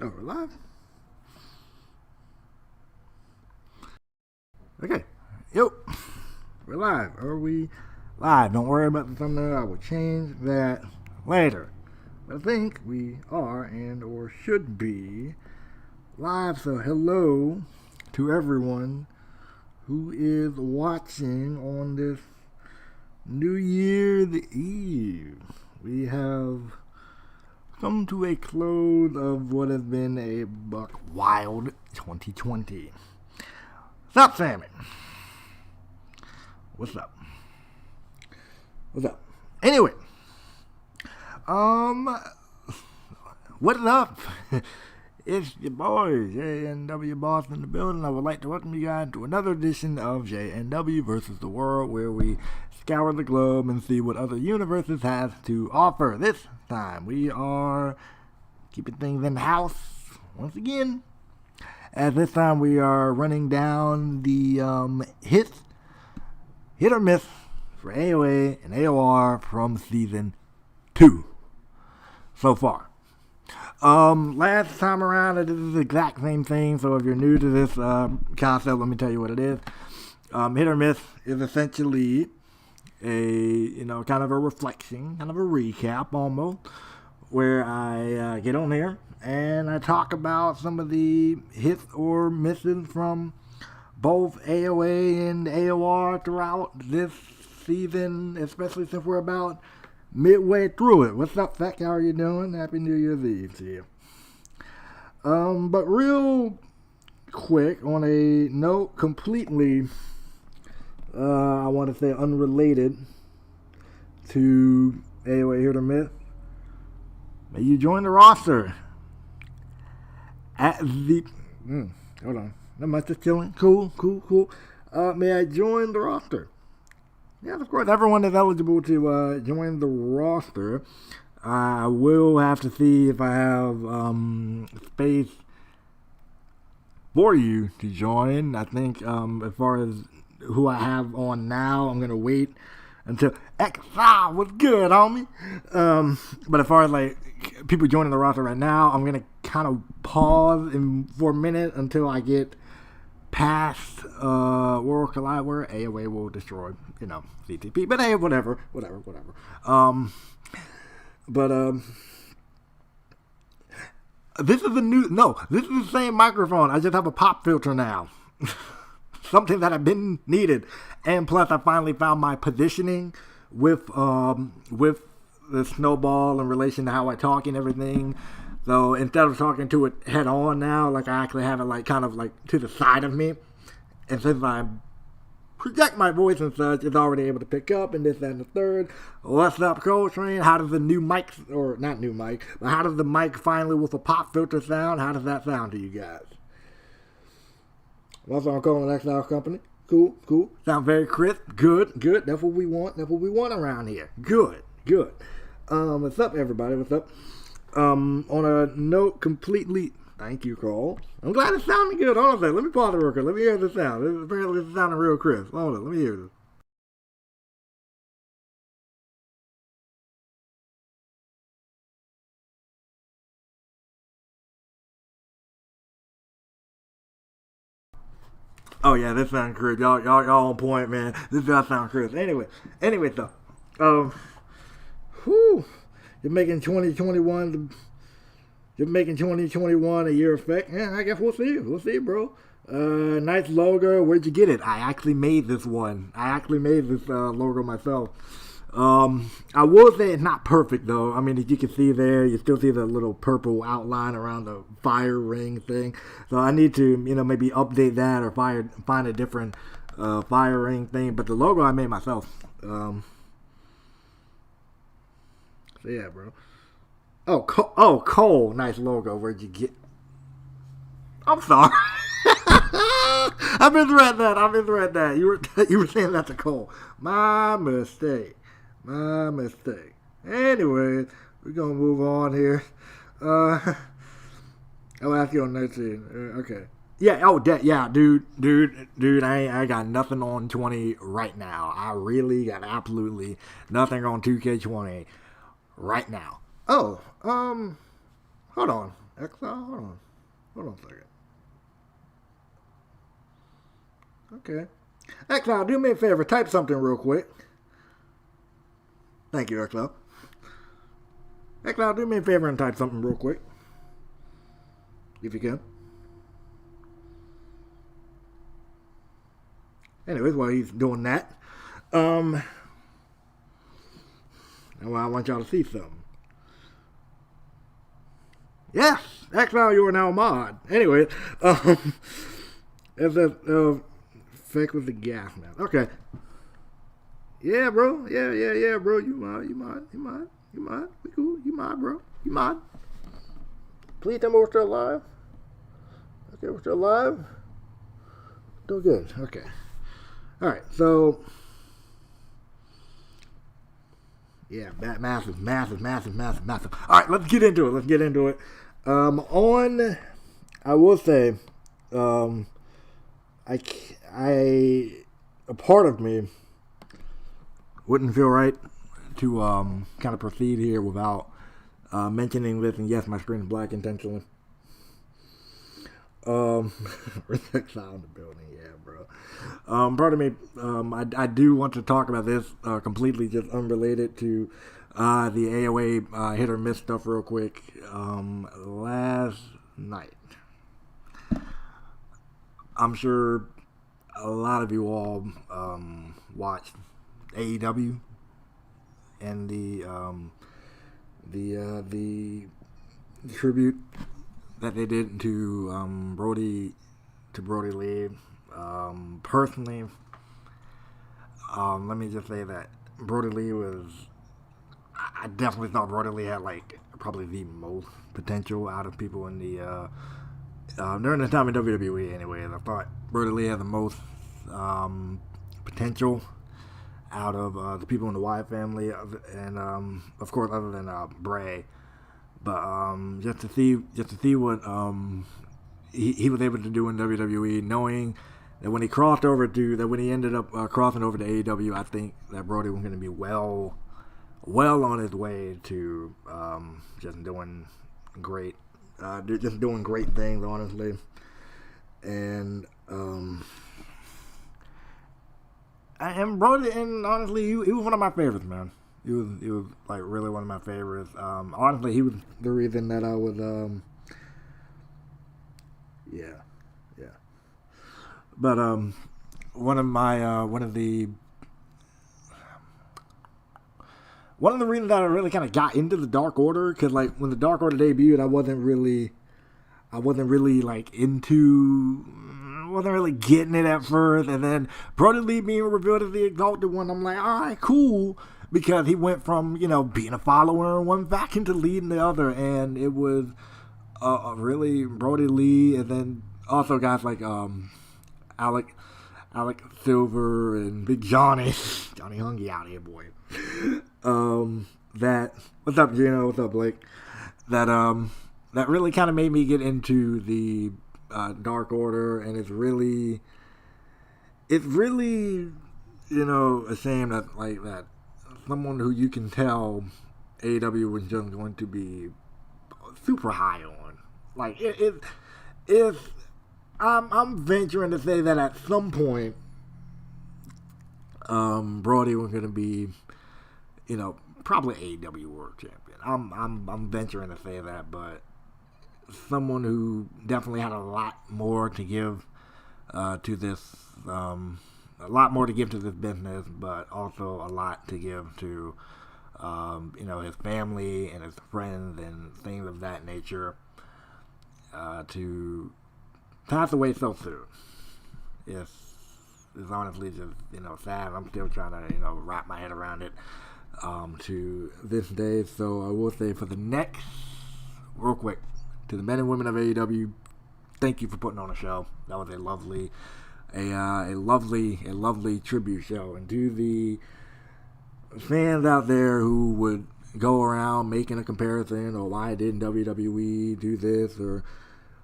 Oh, we're live? Okay. Yo. We're live. Are we live? Don't worry about the thumbnail. I will change that later. But I think we are and or should be live. So hello to everyone who is watching on this New Year's Eve. We have come to a close of what has been a buck wild 2020. What's up, Sammy? What's up? What's up? Anyway, what's up? It's your boys, JNW Boss in the building. I would like to welcome you guys to another edition of JNW versus the World, where we scour the globe and see what other universes have to offer. This time, we are keeping things in house once again. As this time, we are running down the hit or miss for AOA and AOR from season 2 so far. Last time around, it is the exact same thing. So if you're new to this concept, let me tell you what it is. Hit or miss is essentially a kind of a reflection, kind of a recap almost, where I get on here and I talk about some of the hits or misses from both AOA and AOR throughout this season, especially since we're about midway through it. What's up, Feck? How are you doing? Happy New Year's Eve to you. But real quick, on a note completely, I want to say unrelated to AOA Hit or Miss, may you join the roster at the... hold on. Am I just chilling? Cool. May I join the roster? Yes, of course. Everyone is eligible to join the roster. I will have to see if I have space for you to join. I think as far as who I have on now, I'm going to wait until XI was good, homie. But as far as like people joining the roster right now, I'm going to kind of pause for a minute until I get past World Collide, where AOA will destroy, CTP. But hey, whatever. This is this is the same microphone. I just have a pop filter now. Something that I've been needed. And plus I finally found my positioning with the snowball in relation to how I talk and everything. So instead of talking to it head on now, like I actually have it like kind of like to the side of me. And since I project my voice and such, it's already able to pick up and this, that, and the third. What's up, Coltrane? How does the new mic, or not new mic, but how does the mic finally with a pop filter sound? How does that sound to you guys? What's on calling Exile Company? Cool. Sound very crisp. Good. That's what we want. That's what we want around here. Good. What's up, everybody? What's up? On a note completely... Thank you, Cole. I'm glad it's sounding good. Hold on a second. Let me pause it real quick. Let me hear the sound. Apparently it's sounding real crisp. Hold on. Let me hear this. Oh yeah, this sounds crisp. Y'all on point, man. This does sound crisp. Anyway, though. You're making 2021 a year effect. Yeah, I guess we'll see, bro. Nice logo. Where'd you get it? I actually made this one. I actually made this logo myself. I will say it's not perfect though. I mean, as you can see there, you still see the little purple outline around the fire ring thing. So I need to, maybe update that or find a different fire ring thing. But the logo I made myself. So yeah, bro. Oh, Cole. Nice logo. Where'd you get? I'm sorry. I misread that. You were saying that to Cole. My mistake. Anyways, we're gonna move on here. I'll ask you on next scene. Okay. Yeah, dude, I got nothing on 20 right now. I really got absolutely nothing on 2K20 right now. Oh, hold on. XL, hold on a second. Okay. XL, do me a favor. Type something real quick. Thank you, XL. XL, do me a favor and type something real quick. If you can. Anyways, while he's doing that, now I want y'all to see something. Yes, XL, you are now a mod. Anyway, it's a fake with the gas mask. Okay. Yeah, bro. Yeah, bro. You mod. We cool. You mod, bro. You mod. Please tell me we're still alive. Okay, we're still alive. Doing good. Okay. All right. So, yeah, massive. All right, let's get into it. I will say, a part of me wouldn't feel right to kind of proceed here without mentioning this. And yes, my screen is black intentionally. Respect sound in the building, yeah, bro. Part of me, I do want to talk about this completely just unrelated to the AOA Hit or Miss stuff real quick. Last night, I'm sure a lot of you all watched AEW and the tribute that they did to Brody Lee. Personally, let me just say that Brody Lee was. I definitely thought Brody Lee had like probably the most potential out of people in the during the time in WWE. Anyways, I thought Brody Lee had the most potential out of the people in the Wyatt family, and of course, other than Bray. But just to see what he was able to do in WWE, knowing that when he ended up crossing over to AEW, I think that Brody was going to be well on his way to just doing great things, honestly. And Brody, and honestly, he was one of my favorites, man. He was like really one of my favorites. Honestly, he was the reason that I was yeah. But one of the reasons that I really kind of got into the Dark Order, because like when the Dark Order debuted, I wasn't really wasn't really getting it at first, and then Brody Lee being revealed as the Exalted One, I'm like, all right, cool, because he went from being a follower and went back into leading the other, and it was really Brody Lee, and then also guys like Alec Silver and Big Johnny Hungy out here, boy. That what's up, Gino? What's up, Blake? That really kind of made me get into the Dark Order, and it's really a shame that like that someone who you can tell AEW was just going to be super high on. Like if I'm venturing to say that at some point Brody was going to be probably AEW World Champion. I'm venturing to say that, but someone who definitely had a lot more to give to this, business, but also a lot to give to, his family and his friends and things of that nature. To pass away so soon is honestly just sad. I'm still trying to wrap my head around it to this day. So I will say, for the next, real quick, to the men and women of AEW, thank you for putting on a show. That was a lovely tribute show. And to the fans out there who would go around making a comparison, or why didn't WWE do this, or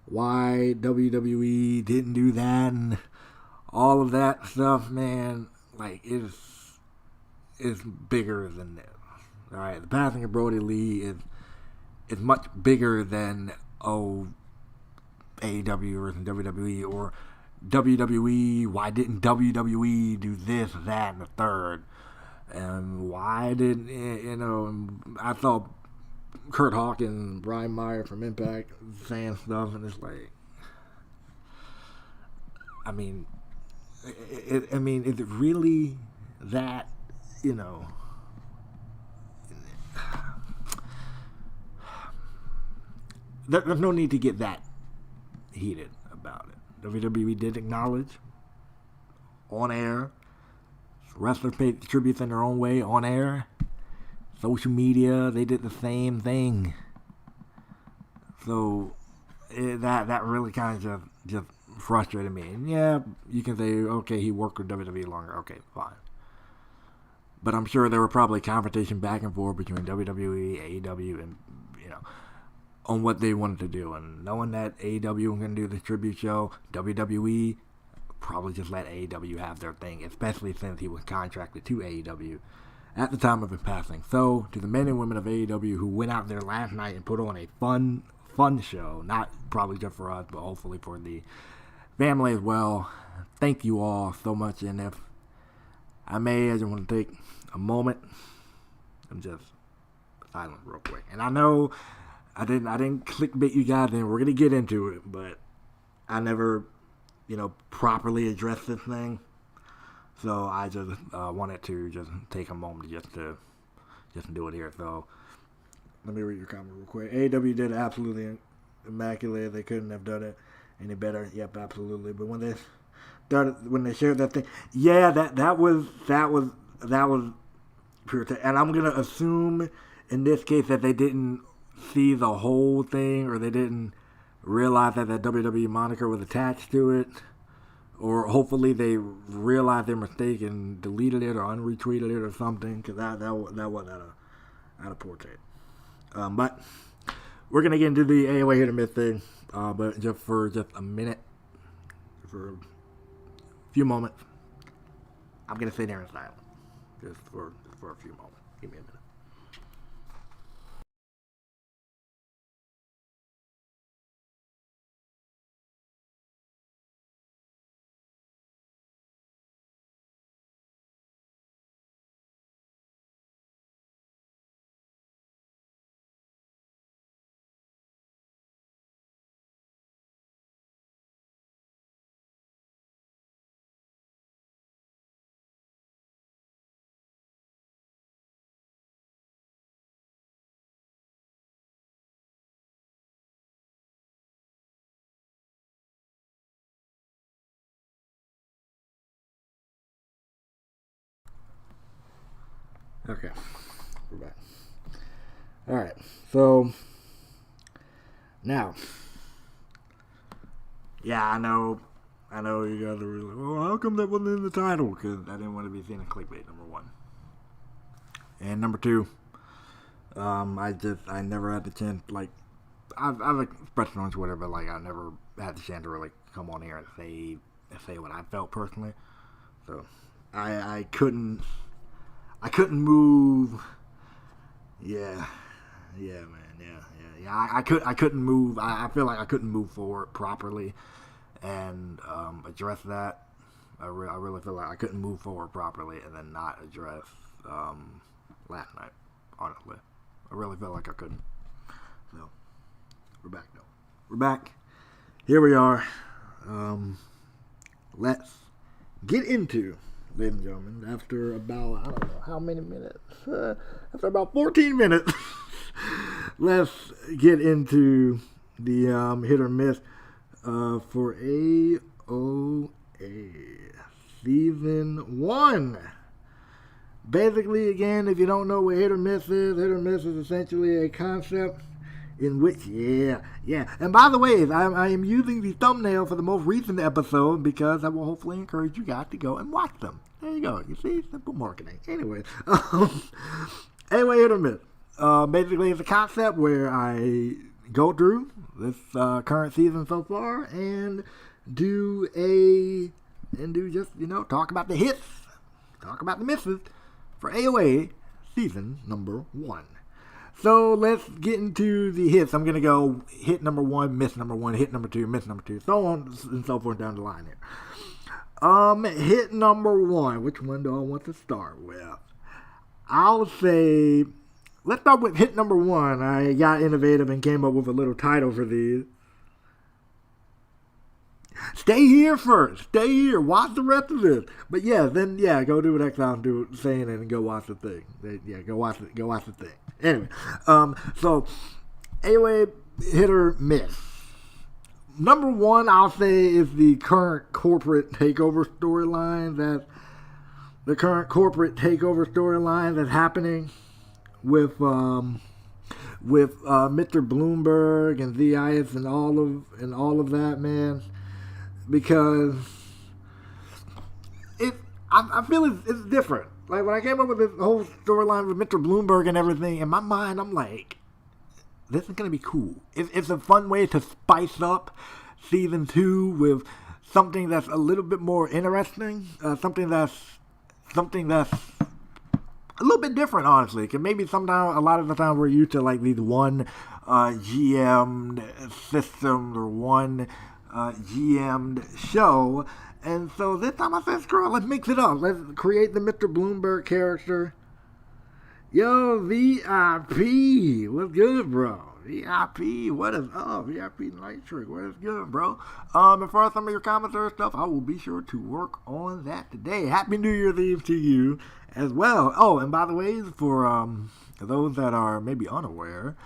why WWE didn't do that, and all of that stuff, man, like it's bigger than this. All right, the passing of Brody Lee is much bigger than AEW versus WWE or WWE. Why didn't WWE do this, that, and the third? And why didn't I thought Kurt Hawkins, Brian Meyer from Impact saying stuff, and it's like, I mean, is it really that, There's no need to get that heated about it. WWE did acknowledge on air. Wrestlers paid tributes in their own way on air. Social media, they did the same thing. So that really kind of just frustrated me. And yeah, you can say, okay, he worked with WWE longer. Okay, fine. But I'm sure there were probably confrontation back and forth between WWE, AEW, and on what they wanted to do. And knowing that AEW was going to do the tribute show, WWE probably just let AEW have their thing, especially since he was contracted to AEW at the time of his passing. So, to the men and women of AEW who went out there last night and put on a fun show, not probably just for us, but hopefully for the family as well, thank you all so much. And if I may, I just want to take a moment and just silent real quick. And I know I didn't clickbait you guys, and we're gonna get into it, but I never, properly addressed this thing, so I just wanted to just take a moment just to do it here. So let me read your comment real quick. AEW did absolutely immaculate. They couldn't have done it any better. Yep, absolutely. But when they shared that thing, yeah, that was pure. And I'm gonna assume in this case that they didn't see the whole thing, or they didn't realize that WWE moniker was attached to it, or hopefully they realized their mistake and deleted it or unretweeted it or something, because that wasn't out of poor taste. But we're gonna get into the AOA Hit or Miss thing, but just a minute, for a few moments, I'm gonna sit here in silence, just for a few moments. Give me a minute. Okay, we're back. All right, so now, yeah, I know you guys are really, well, how come that wasn't in the title? Because I didn't want to be seen in clickbait, number one. And number two, I never had the chance, like, I've expressed it on Twitter, but like I never had the chance to really come on here and say what I felt personally. So I couldn't move. Yeah, man. Yeah. I couldn't move. I feel like I couldn't move forward properly and address that. I really feel like I couldn't move forward properly and then not address last night. Honestly, I really felt like I couldn't. So we're back though. We're back. Here we are. Let's get into, ladies and gentlemen, after about, I don't know how many minutes, after about 14 minutes, let's get into the hit or miss for AOA Season 1. Basically, again, if you don't know what hit or miss is essentially a concept in which, yeah. And by the way, I am using the thumbnail for the most recent episode because I will hopefully encourage you guys to go and watch them. There you go. You see? Simple marketing. Anyway, hit or miss. Basically, it's a concept where I go through this current season so far and do just, talk about the hits, talk about the misses for AOA season number 1. So let's get into the hits. I'm going to go hit number 1, miss number 1, hit number 2, miss number 2, so on and so forth down the line here. Hit number 1. Which one do I want to start with? I'll say, let's start with hit number 1. I got innovative and came up with a little title for these. Stay here first. Stay here. Watch the rest of this. But yeah, then go do what Exile do saying it and go watch the thing. Go watch the thing. Anyway, so AOA Hit or Miss. Number 1, I'll say, is the current corporate takeover storyline that's happening with Mr. Bloomberg and ZIS and all of that, man. Because I feel it's different. Like, when I came up with this whole storyline with Mr. Bloomberg and everything, in my mind, I'm like, this is going to be cool. It's a fun way to spice up season 2 with something that's a little bit more interesting, something that's a little bit different, honestly. Because maybe sometimes, a lot of the time, we're used to like these one GM'd systems or one GM'd show. And so this time I said, screw it, let's mix it up. Let's create the Mr. Bloomberg character. Yo, VIP, what's good, bro? VIP, what is up? VIP Night Trick, what is good, bro? And for some of your commentary stuff, I will be sure to work on that today. Happy New Year's Eve to you as well. Oh, and by the way, for those that are maybe unaware,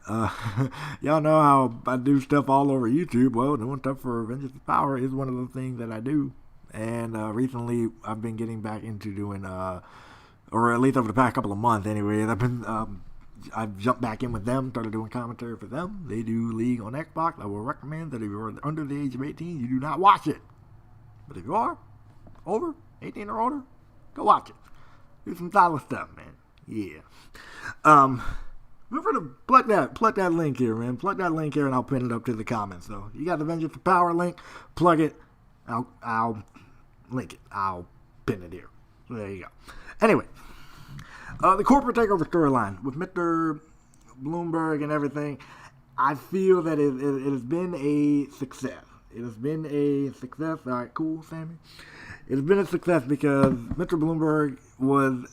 y'all know how I do stuff all over YouTube. Well, doing stuff for Vengeance of Power is one of the things that I do. And recently, I've been getting back into doing, or at least over the past couple of months anyway, I've jumped back in with them, started doing commentary for them. They do League on Xbox. I will recommend that if you're under the age of 18, you do not watch it. But if you are over 18 or older, go watch it. Do some solid stuff, man. Yeah. Feel free to plug that link here, man. Plug that link here, and I'll pin it up to the comments. So you got the Vengeance of Power link. Plug it. I'll link it. I'll pin it here. So there you go. Anyway, the corporate takeover storyline with Mr. Bloomberg and everything, I feel that it has been a success. It has been a success. All right, cool, Sammy. It has been a success because Mr. Bloomberg was...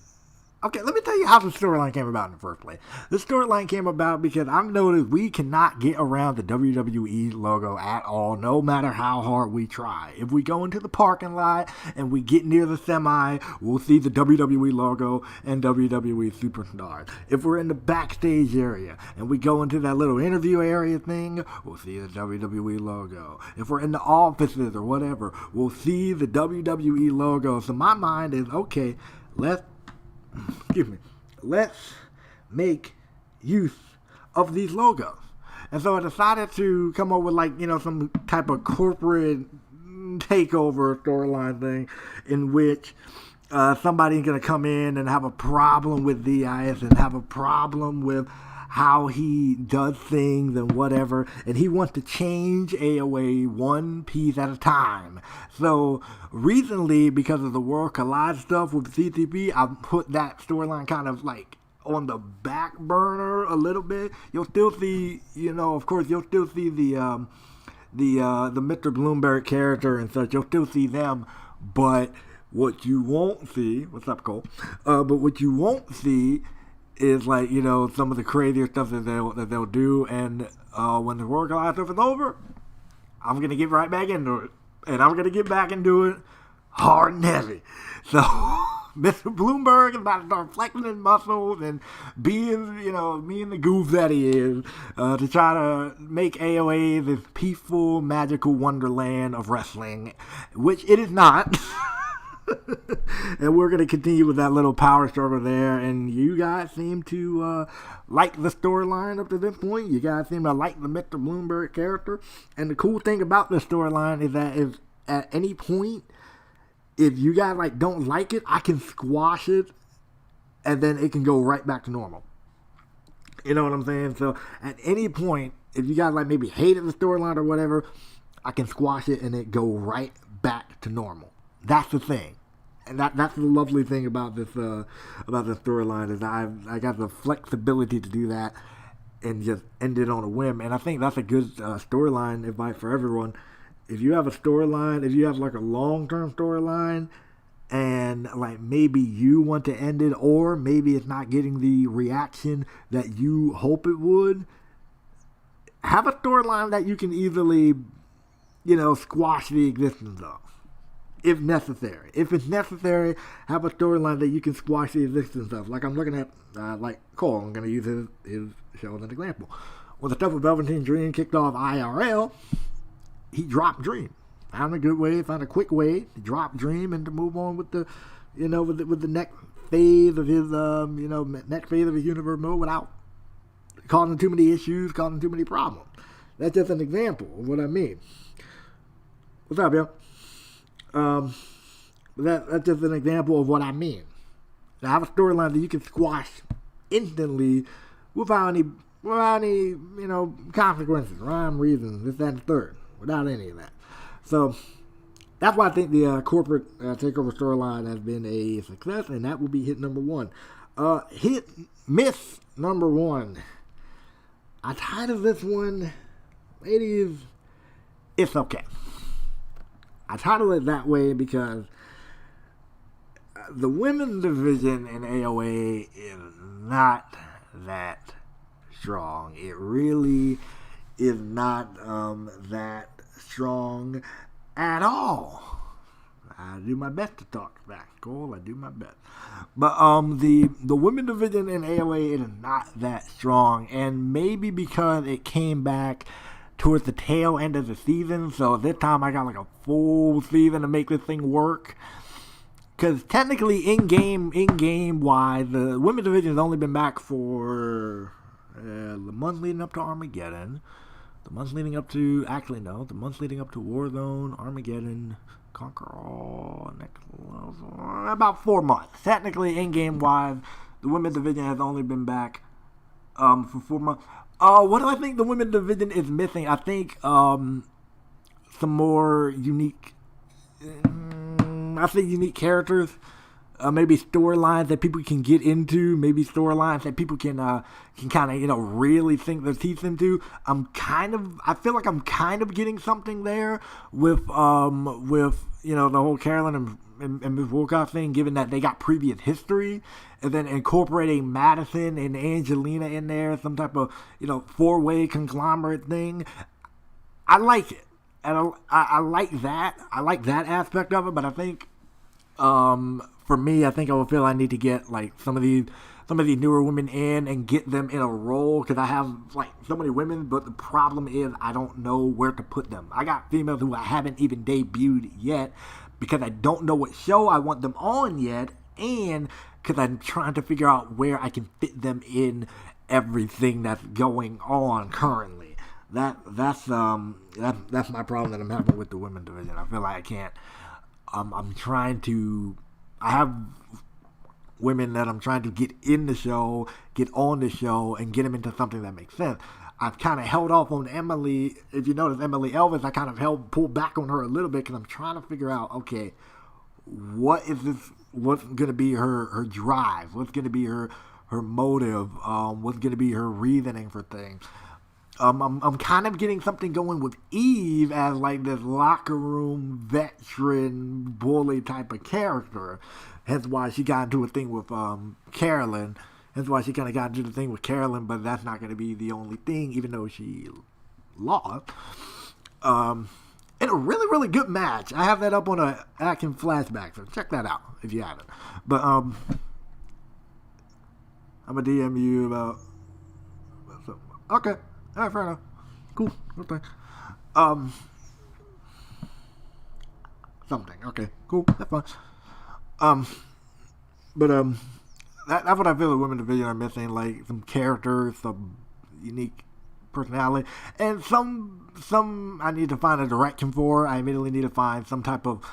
Okay, let me tell you how the storyline came about in the first place. The storyline came about because I've noticed we cannot get around the WWE logo at all, no matter how hard we try. If we go into the parking lot and we get near the semi, we'll see the WWE logo and WWE Superstars. If we're in the backstage area and we go into that little interview area thing, we'll see the WWE logo. If we're in the offices or whatever, we'll see the WWE logo. So my mind is, okay, let's make use of these logos. And so I decided to come up with some type of corporate takeover storyline thing in which somebody's going to come in and have a problem with DIS and have a problem with how he does things and whatever, and he wants to change AOA one piece at a time. So recently, because of the World Collide stuff with CTP, I put that storyline kind of like on the back burner a little bit. You'll still see, of course, you'll still see the Mr. Bloomberg character and such. You'll still see them, but what you won't see, what's up, Cole? But what you won't see is some of the crazier stuff that they'll do, and when the World Collide stuff is over, I'm gonna get right back into it, and I'm gonna get back into it hard and heavy. So Mr. Bloomberg is about to start flexing his muscles and being the goof that he is, to try to make AOA this peaceful, magical wonderland of wrestling, which it is not. And we're going to continue with that little power struggle there. And you guys seem to like the storyline up to this point. You guys seem to like the Mr. Bloomberg character. And the cool thing about this storyline is that if at any point, if you guys don't like it, I can squash it, and then it can go right back to normal. You know what I'm saying? So at any point, if you guys maybe hated the storyline or whatever, I can squash it and it go right back to normal. That's the thing. And that's the lovely thing about this storyline is I got the flexibility to do that and just end it on a whim. And I think that's a good storyline advice for everyone. If you have a storyline, if you have like a long-term storyline, and like maybe you want to end it, or maybe it's not getting the reaction that you hope it would, have a storyline that you can easily, squash the existence of. If necessary. If it's necessary, have a storyline that you can squash the existence of. Like I'm looking at, like Cole, I'm going to use his show as an example. When the stuff with Velveteen Dream kicked off IRL, he dropped Dream. Found a quick way to drop Dream and to move on with the, with the next phase of his, next phase of his universe mode without causing too many issues, causing too many problems. That's just an example of what I mean. What's up, yo? That's just an example of what I mean. To have a storyline that you can squash instantly without any consequences, rhyme, reason, this, that, and the third, without any of that. So that's why I think the corporate takeover storyline has been a success, and that will be hit number one. Hit miss number one. I titled this one, ladies, it's okay. I titled it that way because the women's division in AOA is not that strong. It really is not that strong at all. I do my best to talk back, Cole. I do my best. But the women's division in AOA is not that strong, and maybe because it came back towards the tail end of the season, so this time I got like a full season to make this thing work. Because technically, in-game wise, the women's division has only been back for the month leading up to Armageddon, the months leading up to, the months leading up to Warzone, Armageddon, Conquer All, next level, about 4 months. Technically, in-game wise, the women's division has only been back for 4 months. What do I think the women's division is missing? I think some more unique, unique characters. Maybe storylines that people can get into. Maybe storylines that people can kind of really sink their teeth into. I feel like I'm kind of getting something there with the whole Carolyn and Ms. Wilcox thing, given that they got previous history, and then incorporating Madison and Angelina in there, some type of four-way conglomerate thing. I like it, and I like that. I like that aspect of it, but I think for me, I think I will feel I need to get like some of these newer women in and get them in a role, because I have like so many women, but the problem is I don't know where to put them. I got females who I haven't even debuted yet because I don't know what show I want them on yet, and because I'm trying to figure out where I can fit them in everything that's going on currently. That's my problem that I'm having with the women's division. I feel like I can't. I have women that I'm trying to get in the show, get on the show, and get them into something that makes sense. I've kind of held off on Emily. If you notice, Emily Elvis, I kind of pulled back on her a little bit because I'm trying to figure out, okay, what's going to be her drive? What's going to be her motive? What's going to be her reasoning for things? I'm kind of getting something going with Eve as like this locker room veteran bully type of character. Hence why she got into a thing with Carolyn. Hence why she kind of got into the thing with Carolyn, but that's not going to be the only thing, even though she lost. And a really, really good match. I have that up on a Action Flashback, so check that out if you haven't. But I'm going to DM you about... Okay. All right, fair enough. Cool. Okay. Something. Okay. Cool. That's fine. That's what I feel the women's division are missing. Like some characters, some unique personality, and some I need to find a direction for. I immediately need to find some type of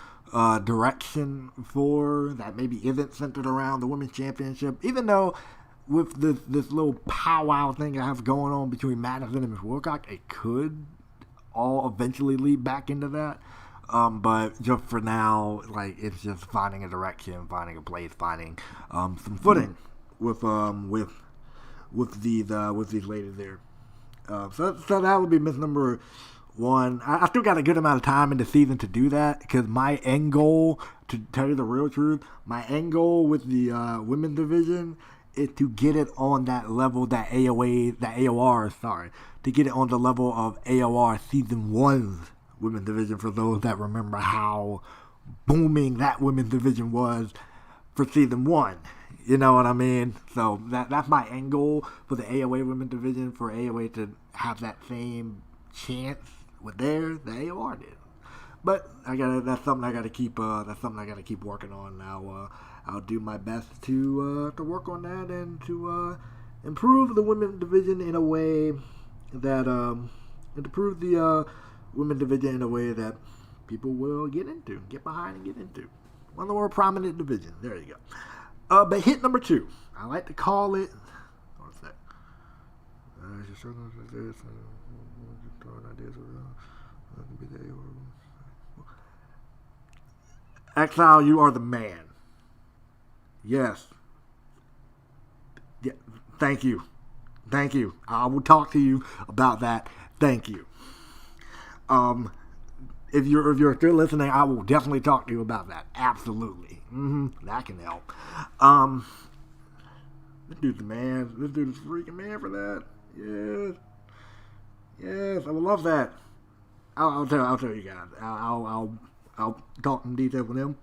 direction for that maybe isn't centered around the women's championship, even though. With this little powwow thing I have going on between Madison and Ms. Wilcox, it could all eventually lead back into that. But just for now, like, it's just finding a direction, finding a place, finding some footing with these ladies there. So that would be miss number one. I still got a good amount of time in the season to do that, because my end goal, to tell you the real truth, my end goal with the women's division is to get it on that level that AOR, to get it on the level of AOR Season 1's women's division, for those that remember how booming that women's division was for Season 1. You know what I mean? So that's my end goal for the AOA women's division, for AOA to have that same chance with theirs that AOR did. But that's something I gotta keep working on now. I'll do my best to work on that and to improve the women's division in a way that people will get behind and get into. One of the more prominent divisions. There you go. But hit number 2, I like to call it. What's that? Exile, you are the man. Yes. Yeah. Thank you. I will talk to you about that. Thank you. If you're still listening, I will definitely talk to you about that. Absolutely. That can help. This dude's the man. This dude is freaking man for that. Yes. I would love that. I'll tell you guys. I'll talk in detail with him.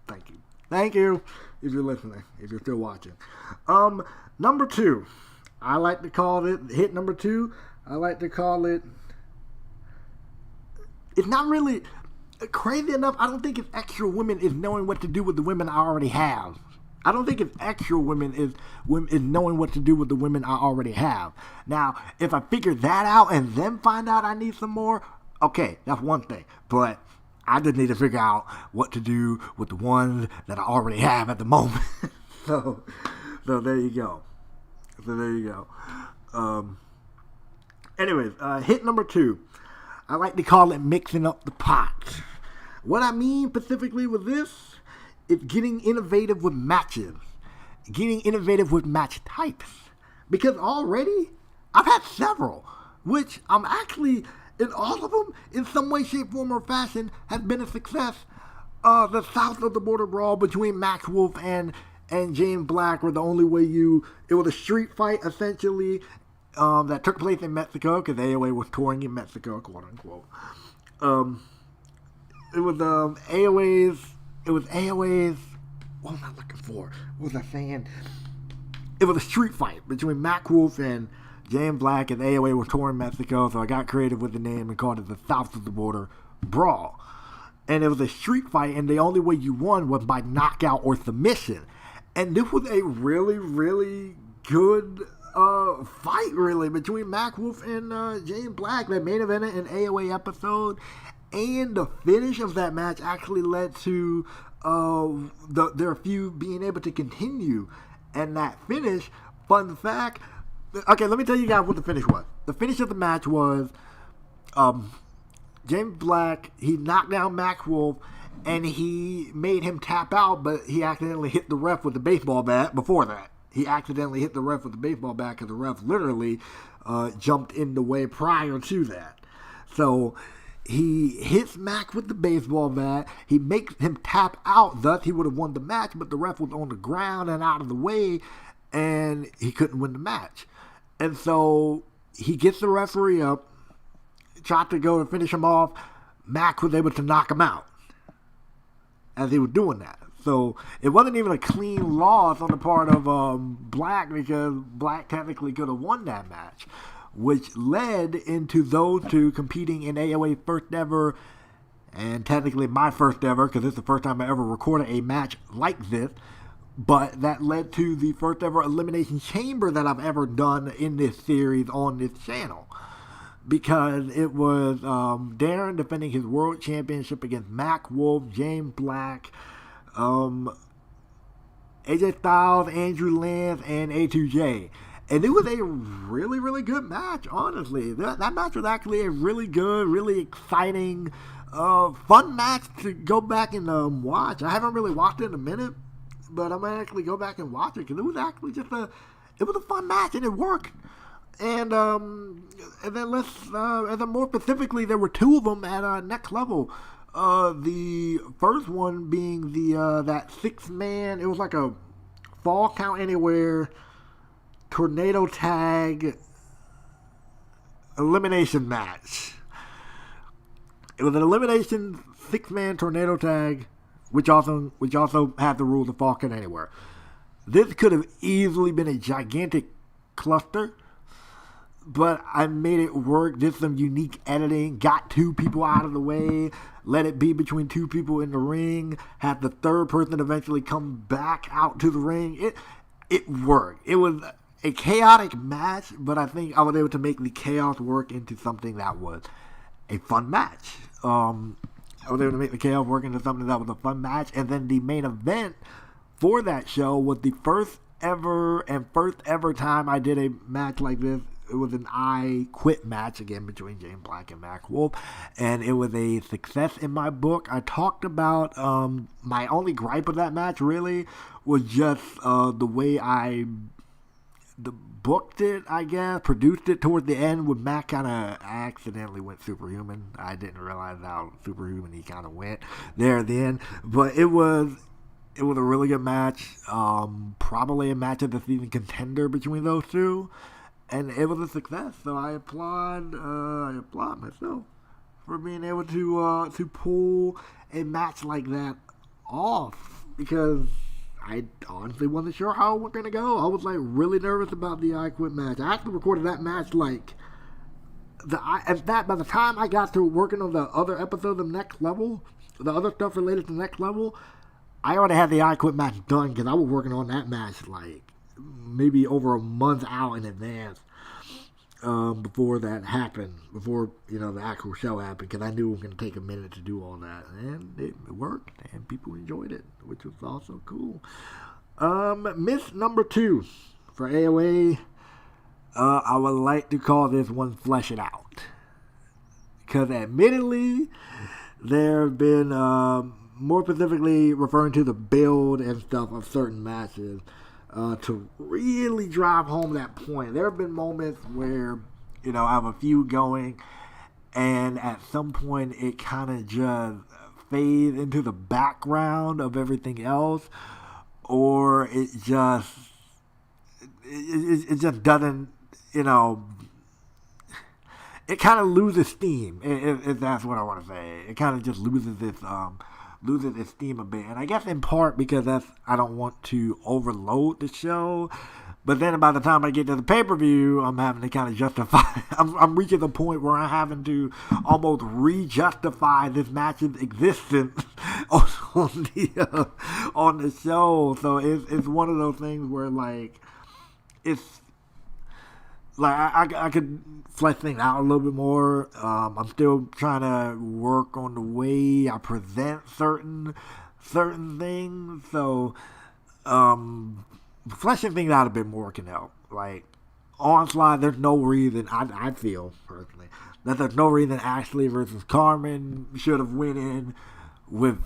Thank you. If you're listening, if you're still watching. Number 2, I like to call it hit number 2. I like to call it. It's not really crazy enough. I don't think it's extra women is knowing what to do with the women I already have. I don't think it's extra women is knowing what to do with the women I already have. Now, if I figure that out and then find out I need some more, okay, that's one thing. But I just need to figure out what to do with the ones that I already have at the moment. So there you go. Anyways, hit number 2. I like to call it mixing up the pot. What I mean specifically with this is getting innovative with matches. Getting innovative with match types. Because already, I've had several, which I'm actually, in all of them, in some way, shape, form, or fashion, has been a success. The South of the Border Brawl between Max Wolf and James Black were the only way it was a street fight, essentially, that took place in Mexico, because AOA was touring in Mexico, quote unquote. It was AOA's, what am I looking for? What was I saying? It was a street fight between Mac Wolf and James Black, and AOA was touring Mexico, so I got creative with the name and called it the South of the Border Brawl. And it was a street fight, and the only way you won was by knockout or submission. And this was a really, really good fight, really, between Mac Wolf and James Black, that main evented an AOA episode. And the finish of that match actually led to their feud being able to continue. And that finish, fun fact, okay, let me tell you guys what the finish was. The finish of the match was James Black, he knocked down Mac Wolf, and he made him tap out, but he accidentally hit the ref with the baseball bat before that. He accidentally hit the ref with the baseball bat because the ref literally jumped in the way prior to that. So he hits Mac with the baseball bat. He makes him tap out. Thus, he would have won the match, but the ref was on the ground and out of the way, and he couldn't win the match. And so he gets the referee up, tried to go and finish him off. Mac was able to knock him out as he was doing that. So it wasn't even a clean loss on the part of Black, because Black technically could have won that match, which led into those two competing in AOA first ever, and technically my first ever, because it's the first time I ever recorded a match like this, but that led to the first ever Elimination Chamber that I've ever done in this series on this channel. Because it was Darren defending his world championship against Mac Wolf, James Black, AJ Styles, Andrew Lance, and A2J. And it was a really, really good match, honestly. That match was actually a really good, really exciting, fun match to go back and watch. I haven't really watched it in a minute, but I might actually go back and watch it because it was actually it was a fun match and it worked. And then and then more specifically, there were two of them at Next Level. The first one being that 6-man. It was like a Fall Count Anywhere tornado tag elimination match. It was an elimination 6-man tornado tag, which also had the rules of Fall Count Anywhere. This could have easily been a gigantic cluster, but I made it work, did some unique editing, got two people out of the way, let it be between two people in the ring, had the third person eventually come back out to the ring. It worked. It was a chaotic match, but I think I was able to make the chaos work into something that was a fun match. I was able to make the chaos work into something that was a fun match, and then the main event for that show was the first ever time I did a match like this. It was an I Quit match, again, between James Black and Mac Wolf, and it was a success in my book. I talked about my only gripe with that match, really, was just the way I booked it, I guess, produced it towards the end, when Mac kind of accidentally went superhuman. I didn't realize how superhuman he kind of went there at the end, but it was a really good match, probably a match of the season contender between those two. And it was a success, so I applaud myself for being able to pull a match like that off, because I honestly wasn't sure how it was going to go. I was like really nervous about the I Quit match. I actually recorded that match by the time I got to working on the other episodes of Next Level, the other stuff related to Next Level, I already had the I Quit match done, because I was working on that match like maybe over a month out in advance before that happened, before the actual show happened, because I knew it was going to take a minute to do all that, and it worked, and people enjoyed it, which was also cool. Miss number 2 for AOA, I would like to call this one Flesh It Out, because admittedly there have been, more specifically referring to the build and stuff of certain matches, to really drive home that point. There have been moments where, I have a feud going, and at some point it kind of just fades into the background of everything else, or it just doesn't, it kind of loses steam, if that's what I want to say. It kind of just loses its steam a bit, and I guess in part because I don't want to overload the show, but then by the time I get to the pay-per-view, I'm having to kind of justify, I'm reaching the point where I'm having to almost re-justify this match's existence on the show, so it's one of those things where, like, it's, like, I could flesh things out a little bit more. I'm still trying to work on the way I present certain things. So, fleshing things out a bit more can help. Like, Onslaught, there's no reason, I feel, personally, that there's no reason Ashley versus Carmen should have went in with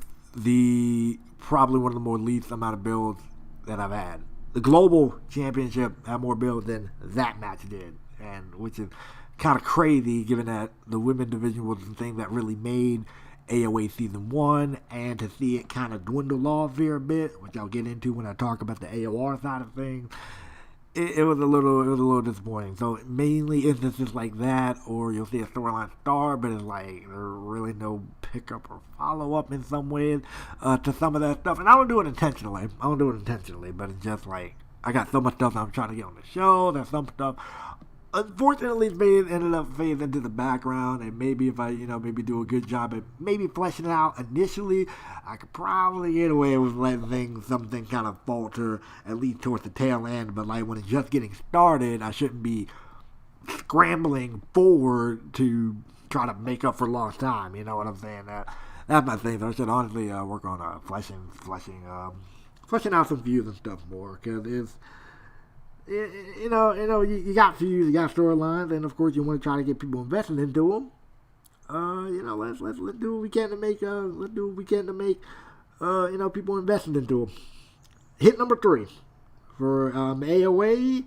probably one of the more least amount of builds that I've had. The Global Championship had more builds than that match did, and which is kind of crazy given that the women's division was the thing that really made AOA Season 1, and to see it kind of dwindle off here a bit, which I'll get into when I talk about the AOR side of things, it was a little disappointing. So mainly instances like that, or you'll see a storyline start, but it's like there's really no pickup or follow-up in some ways to some of that stuff. And I don't do it intentionally, but it's just like, I got so much stuff I'm trying to get on the show. There's some stuff, unfortunately, ended up fading into the background, and maybe if I, maybe do a good job at maybe fleshing it out initially, I could probably get away with letting something kind of falter, at least towards the tail end, but like when it's just getting started, I shouldn't be scrambling forward to try to make up for lost time, you know what I'm saying? That's my thing, so I should honestly work on fleshing out some views and stuff more, because you got views, you got storylines, and of course you want to try to get people invested into them. Let's do what we can to make people invested into them. Hit number 3 for AOA.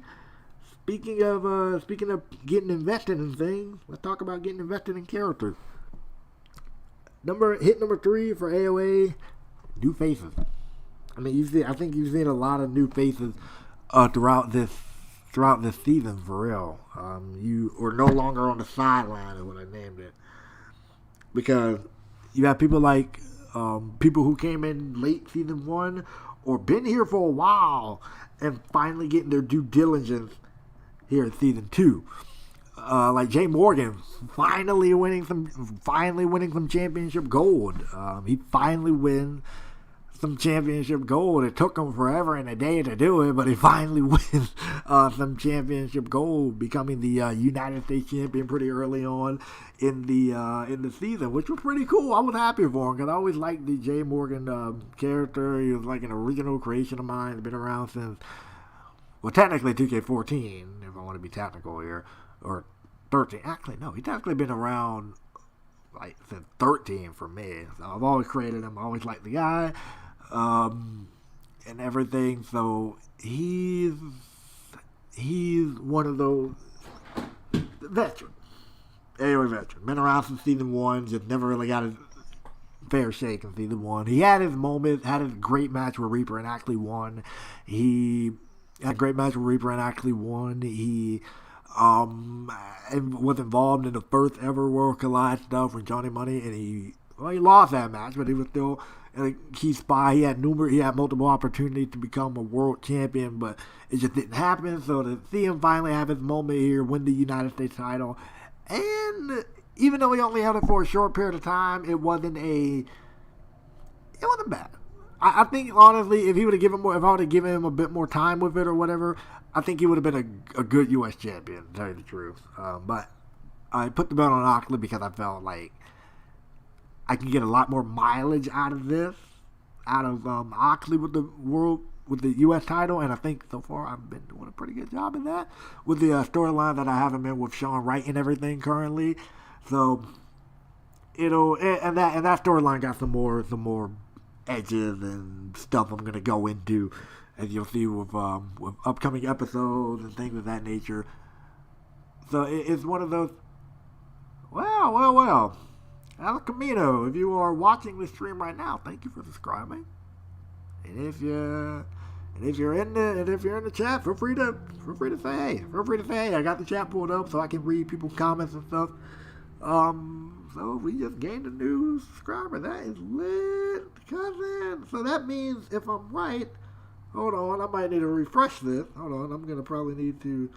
Speaking of getting invested in things, let's talk about getting invested in characters. Hit number 3 for AOA, new faces. I mean, I think you've seen a lot of new faces throughout this season for real. You are no longer on the sideline, is what I named it, because you have people like people who came in late season 1 or been here for a while and finally getting their due diligence here in season 2. Like Jay Morgan finally winning some championship gold. He finally wins some championship gold. It took him forever and a day to do it, but he finally wins some championship gold, becoming the United States champion pretty early on in the season, which was pretty cool. I was happy for him because I always liked the Jay Morgan character. He was like an original creation of mine. He's been around since, well, technically 2K14, if I want to be technical here, or 13. Actually, no, he's technically been around like since 13 for me. So I've always created him. I always liked the guy. And everything. So he's one of those veterans, AOA veteran. Been around since season 1, just never really got his fair shake in season 1. He had his moments, had his great match with Reaper and actually won. He had a great match with Reaper and actually won. He was involved in the first ever World Collide stuff with Johnny Money, and he lost that match, but he was still a key spy. He had multiple opportunities to become a world champion, but it just didn't happen. So to see him finally have his moment here, win the United States title, and even though he only held it for a short period of time, it wasn't bad. I think honestly, if I would have given him a bit more time with it or whatever, I think he would have been a good U.S. champion, to tell you the truth. But I put the belt on Oxley because I felt like I can get a lot more mileage out of Oxley with the U.S. title, and I think so far I've been doing a pretty good job in that with the storyline that I have him in with Sean Wright and everything currently. So and that storyline got some more edges and stuff I'm gonna go into, as you'll see with upcoming episodes and things of that nature. So it's one of those. Well. El Camino, if you are watching this stream right now, thank you for subscribing. And if you're in the chat, feel free to say hey. Feel free to say hey. I got the chat pulled up so I can read people's comments and stuff. So we just gained a new subscriber. That is lit, cousin. So that means if I'm right, hold on, I might need to refresh this. Hold on, I'm gonna probably need to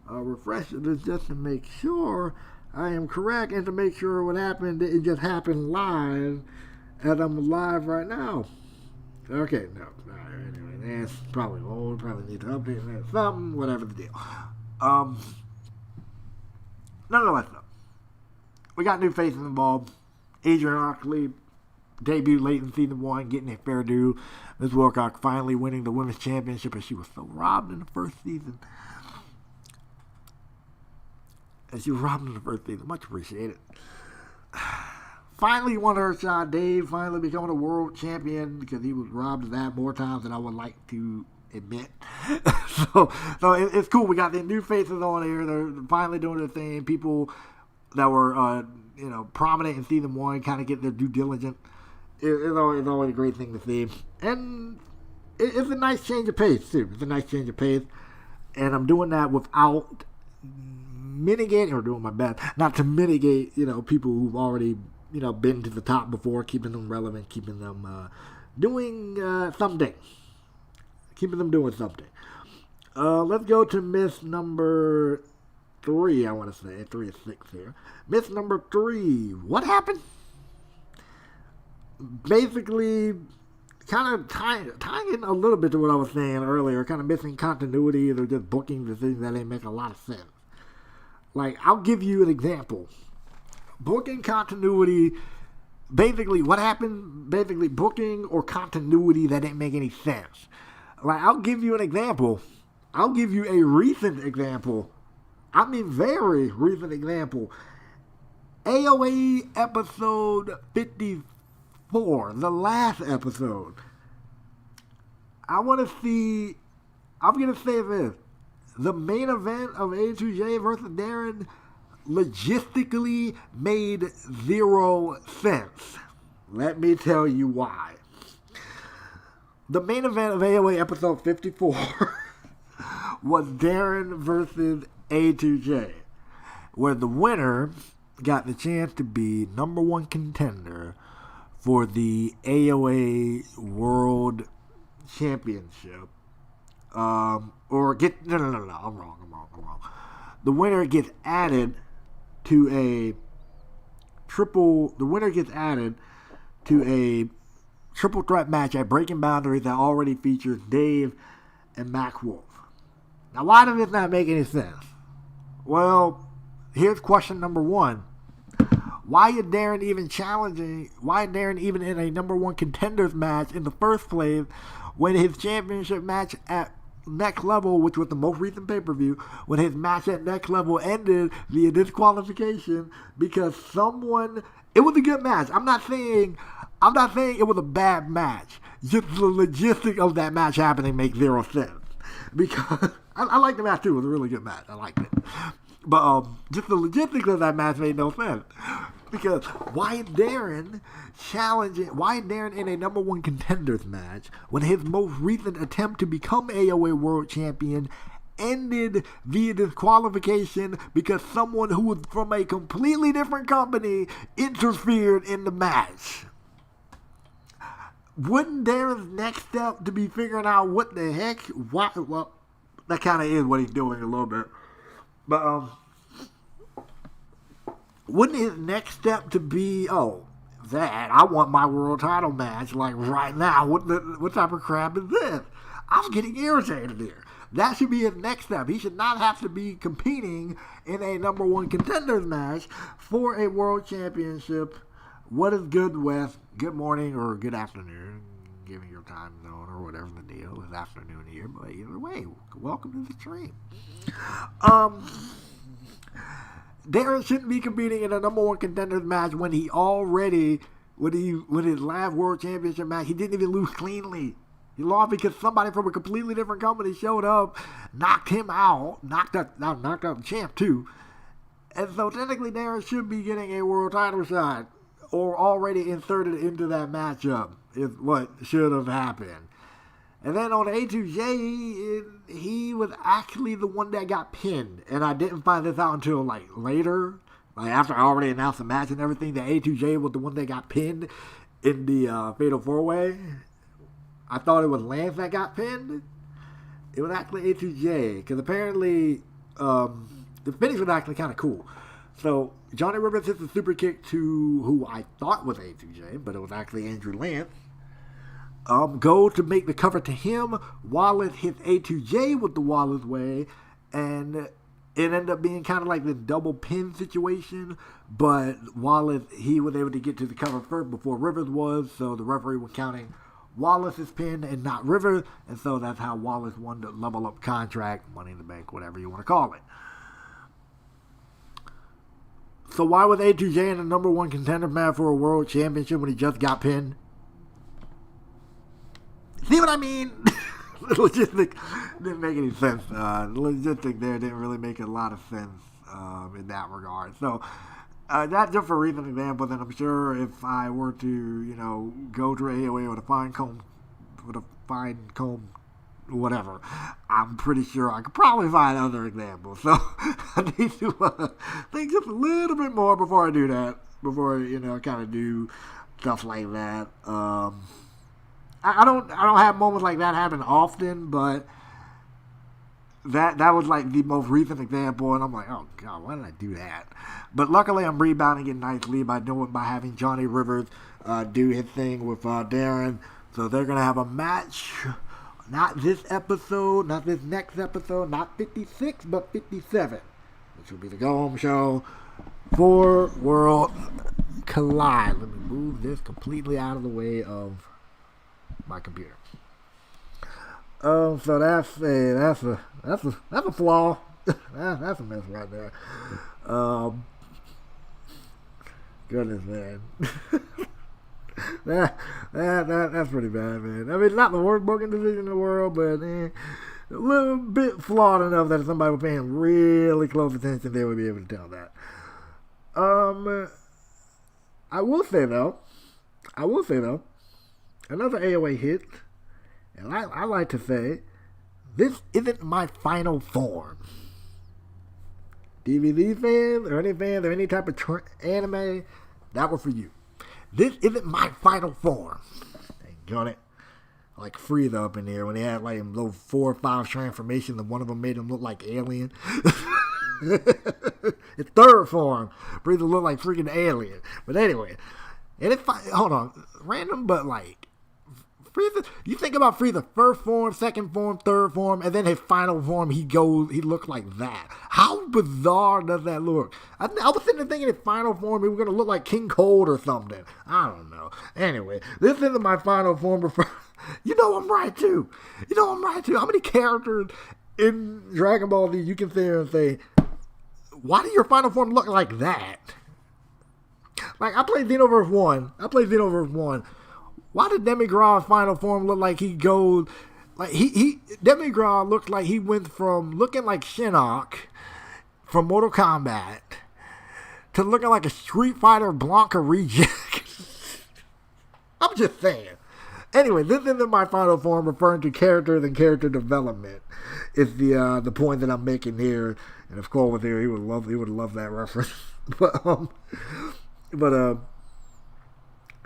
refresh this just to make sure I am correct, and to make sure what happened, it just happened live, as I'm live right now. Okay, no. Anyway, that's probably old. Probably need to update that. Something, whatever the deal. Nonetheless, though, we got new faces involved. Adrian Oxley debuted late in season 1, getting a fair due. Ms. Wilcox finally winning the women's championship, and she was so robbed in the first season. And she was robbed in the first season. Much appreciated. Finally won her shot. Dave finally becoming a world champion, because he was robbed of that more times than I would like to admit. so it's cool. We got the new faces on here. They're finally doing their thing. People that were prominent in season 1 kind of get their due diligence. It's always a great thing to see. And it's a nice change of pace, too. It's a nice change of pace. And I'm doing that without mitigating, or doing my best not to mitigate, people who've already, been to the top before, keeping them relevant, keeping them doing something. Keeping them doing something. Let's go to Miss number 3, I want to say. 3 or 6 here. Miss number 3. What happened? Basically, kind of tying in a little bit to what I was saying earlier, kind of missing continuity, or just booking decisions that didn't make a lot of sense. Like, I'll give you an example. Booking continuity, basically, what happened? Basically, booking or continuity that didn't make any sense. Like, I'll give you an example. I'll give you a recent example. I mean, very recent example. AOA episode 54, the last episode. I'm going to say this. The main event of A2J versus Darren logistically made 0 sense. Let me tell you why. The main event of AOA episode 54 was Darren versus A2J, where the winner got the chance to be number 1 contender for the AOA World Championship. I'm wrong. The winner gets added to a triple threat match at Breaking Boundaries that already features Dave and Mac Wolf. Now, why does this not make any sense? Well, here's question number 1. Why is Darren even in a number 1 contenders match in the first place when his championship match at Next Level, which was the most recent pay-per-view, when his match at Next Level ended via disqualification because it was a good match. I'm not saying it was a bad match. Just the logistics of that match happening makes 0 sense. Because I liked the match too. It was a really good match. I liked it. But just the logistics of that match made no sense. Because why is Darren in a number 1 contenders match when his most recent attempt to become AOA World Champion ended via disqualification because someone who was from a completely different company interfered in the match? Wouldn't Darren's next step to be figuring out what the heck? Well, that kind of is what he's doing a little bit. But wouldn't his next step to be, I want my world title match like right now. What type of crap is this? I'm getting irritated here. That should be his next step. He should not have to be competing in a number 1 contenders match for a world championship. What is good, Wes? Good morning or good afternoon, given your time zone or whatever the deal is. Afternoon here, but either way, welcome to the stream. Darren shouldn't be competing in a number 1 contenders match when he already, with his last world championship match, he didn't even lose cleanly. He lost because somebody from a completely different company showed up, knocked him out, knocked out the champ too. And so technically Darren should be getting a world title shot or already inserted into that matchup is what should have happened. And then on A2J, he was actually the one that got pinned. And I didn't find this out until later. After I already announced the match and everything, that A2J was the one that got pinned in the Fatal 4-Way. I thought it was Lance that got pinned. It was actually A2J. Because apparently, the finish was actually kind of cool. So, Johnny Rivers hits a super kick to who I thought was A2J, but it was actually Andrew Lance. Go to make the cover to him. Wallace hits A2J with the Wallace way, and it ended up being kind of like this double pin situation, but Wallace, he was able to get to the cover first before Rivers was, so the referee was counting Wallace's pin and not Rivers, and so that's how Wallace won the level up contract, Money in the Bank, whatever you want to call it. So why was A2J in the number 1 contender match for a world championship when he just got pinned? See what I mean? The logistic didn't make any sense. The logistic there didn't really make a lot of sense in that regard. So that's just for recent examples, and I'm sure if I were to, go to AOA with a fine comb, whatever, I'm pretty sure I could probably find other examples. So I need to think just a little bit more before I do that. Before kind of do stuff like that. I don't have moments like that happen often, but that was like the most recent example, and I'm like, oh god, why did I do that? But luckily, I'm rebounding it nicely by having Johnny Rivers do his thing with Darren. So they're gonna have a match, not this episode, not this next episode, not 56, but 57, which will be the go home show for World Collide. Let me move this completely out of the way of my computer. So that's a flaw. That's a mess right there. Goodness, man. That's pretty bad, man. I mean, not the worst booking decision in the world, but a little bit flawed enough that if somebody was paying really close attention, they would be able to tell that. I will say though, another AOA hit, and I like to say, this isn't my final form. DVD fans or any type of anime, that was for you. This isn't my final form. Got it? Like Frieza up in there when they had like those 4 or 5 transformations and one of them made him look like alien. His third form, Frieza looked like freaking alien. But anyway, and hold on, random, but like Frieza, you think about Frieza, first form, second form, third form, and then his final form, he looked like that. How bizarre does that look? I was sitting there thinking his final form, he was going to look like King Cold or something. I don't know. Anyway, this isn't my final form. You know I'm right, too. How many characters in Dragon Ball Z you can sit here and say, why did your final form look like that? Like, I played Xenoverse 1. Why did Demigrod's final form look like he goes, like Demigrod looked like he went from looking like Shinnok from Mortal Kombat to looking like a Street Fighter Blanka reject. I'm just saying. Anyway, this isn't my final form referring to characters and character development. Is the point that I'm making here. And if Cole was here, he would love that reference.